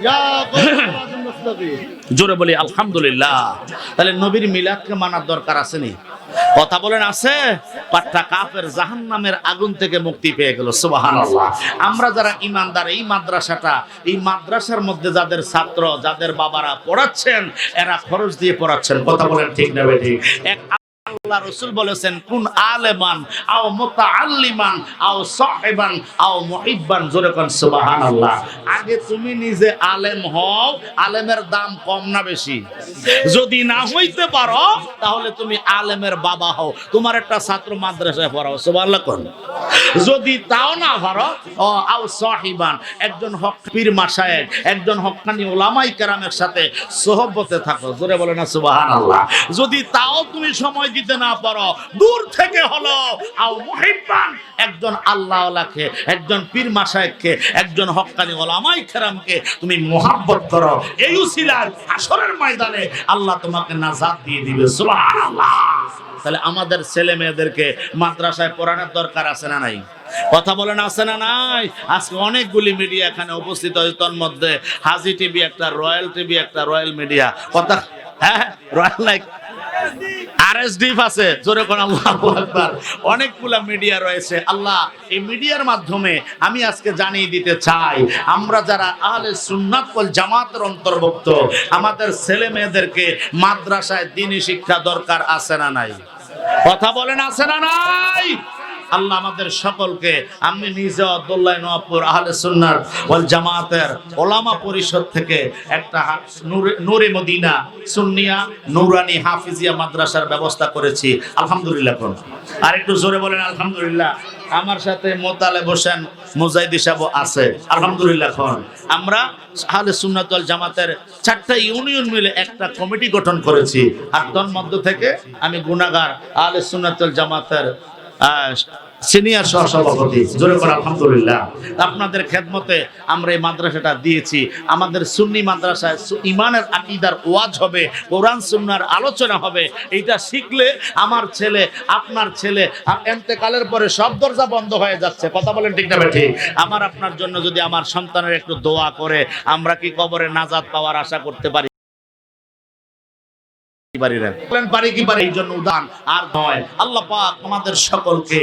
ইয়া গাউসুল মুস্তাফিজ। জোরে বলি আলহামদুলিল্লাহ। তাহলে নবীর মিলাদকে মানার দরকার আছে নি? কথা বলেন আছে? পাট্টা কাফের জাহান্নামের আগুন থেকে মুক্তি পেয়ে গেল। সুবহানাল্লাহ। আমরা যারা ইমানদার, এই মাদ্রাসাটা, এই মাদ্রাসার মধ্যে যাদের ছাত্র, যাদের বাবারা পড়াচ্ছেন, এরা খরচ দিয়ে পড়াচ্ছেন। কথা বলেন ঠিক না বেঠিক? এক আল্লাহ রাসূল বলেছেন কুন আলেমান আও মুতাআল্লিমান আও সাহিবান আও মুহিব্বান। জোরে কোন সুবহানাল্লাহ। আগে তুমি নিজে আলেম হও, আলেমের দাম কম না বেশি? যদি না হইতে পারো তাহলে তুমি আলেমের বাবা হও, তোমার একটা ছাত্র মাদ্রাসায় পড়াও। সুবহানাল্লাহ কোন। যদি তাও না পারো আও সাহিবান, একজন হক পীর মাশায়েখ, একজন হক্কানি উলামায়ে কেরামের সাথে সোহবতে থাকো। জোরে বলো না সুবহানাল্লাহ। যদি তাও তুমি সময় দিতে না পারো, দূর থেকে হলো আও মুহিব্বান, একজন আল্লাহওয়ালাকে, একজন পীর মাশায়েখকে, একজন হক্কানি উলামায়ে কেরামকে তুমি মুহাব্বত করো। এই উসিলায় হাশরের ময়দানে আল্লাহ তোমাকে নাজাত দিয়ে দিবে। সুবহানাল্লাহ। তাহলে আমাদের ছেলে মেয়েদেরকে মাদ্রাসায় পড়ানোর দরকার আছে না নাই? কথা বলেন আছে না নাই? আজকে অনেকগুলি মিডিয়া এখানে উপস্থিত হয়েছে, তার মধ্যে হাজি টিভি একটা, রয়্যাল টিভি একটা, রয়্যাল মিডিয়া, কথা হ্যাঁ রয়্যাল লাইক আরএসডিএফ আছে। জোরে কোন আল্লাহু আকবার। অনেকগুলা মিডিয়া রয়েছে। আল্লাহ এই মিডিয়ার মাধ্যমে আমি আজকে জানিয়ে দিতে চাই, আমরা যারা আহলে সুন্নাত ওয়াল জামাতের অন্তর্ভুক্ত, আমাদের ছেলে মেয়েদেরকে মাদ্রাসায় দ্বীনি শিক্ষা দরকার আছে না নাই? কথা বলেন আছে না নাই? আল্লাহ আমাদের সকলকে, আমি নিজে আব্দুল্লাহ নওয়াবপুর আহলে সুন্নাত ওয়াল জামাতের ওলামা পরিষদ থেকে একটা নূরে মদিনা সুন্নিয়া নুরানি হাফিজিয়া মাদ্রাসার ব্যবস্থা করেছি। আলহামদুলিল্লাহ কোন। আর একটু জোরে বলেন আলহামদুলিল্লাহ। আমার সাথে মোতালে বসেন মুজাহিদ সাহেব আছে। আলহামদুলিল্লাহ কোন। আমরা আহলে সুন্নাত ওয়াল জামাতের 4টা ইউনিয়ন মিলে একটা কমিটি গঠন করেছি। আর তার মধ্য থেকে আমি গুনাহগার আহলে সুন্নাত ওয়াল জামাতের সিনিয়র সহসভাপতি। জোরে করে আলহামদুলিল্লাহ। আপনাদের খেদমতে আমরা এই মাদ্রাসাটা দিয়েছি। আমাদের সুন্নি মাদ্রাসায় ইমানের আকীদার ওয়াজ হবে, কোরআন সুন্নাহর আলোচনা হবে। এইটা শিখলে আমার ছেলে, আপনার ছেলে ইন্তেকালের পরে সব দরজা বন্ধ হয়ে যাচ্ছে। কথা বলেন ঠিক না ঠিক? আমার আপনার জন্য যদি আমার সন্তানের একটু দোয়া করে, আমরা কি কবরে নাজাত পাওয়ার আশা করতে পারি? আল্লাহ পাক আমাদের সকলকে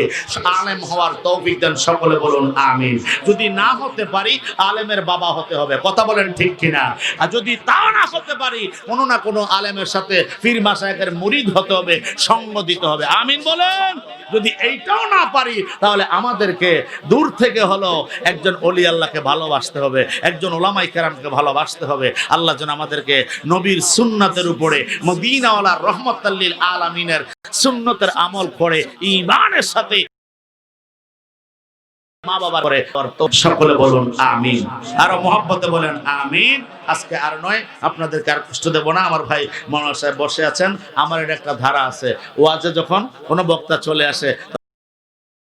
আলেম হওয়ার তৌফিক দেন। সকলে বলুন আমিন। যদি না হতে পারি, আলেমের বাবা হতে হবে। কথা বলেন ঠিক কিনা? আর যদি তা না হতে পারি, কোনো না কোনো আলেমের সাথে পীর মাশায়েখের মুরিদ হতে হবে, সঙ্গ দিতে হবে। আমিন বলেন। যদি এইটাও না পারি, তাহলে আমাদেরকে দূর থেকে হলো একজন ওলি আল্লাহকে ভালোবাসতে হবে, একজন উলামায়ে কেরামকে ভালোবাসতে হবে। আল্লাহ যেন আমাদেরকে নবীর সুন্নাতের উপরে, মদিনাওয়ালার রহমাতুল লিল আলামিনের সুন্নতের আমল করে ঈমানের সাথে মা বাবা করে, সকলে বলুন আমিন। আরো মহব্বতে বলেন আমিন। আজকে আর নয়, আপনাদেরকে আর কষ্ট দেব না। আমার ভাই মনোয়ার সাহেব বসে আছেন। আমার এটা একটা ধারা আছে, ওয়াজে যখন কোনো বক্তা চলে আসে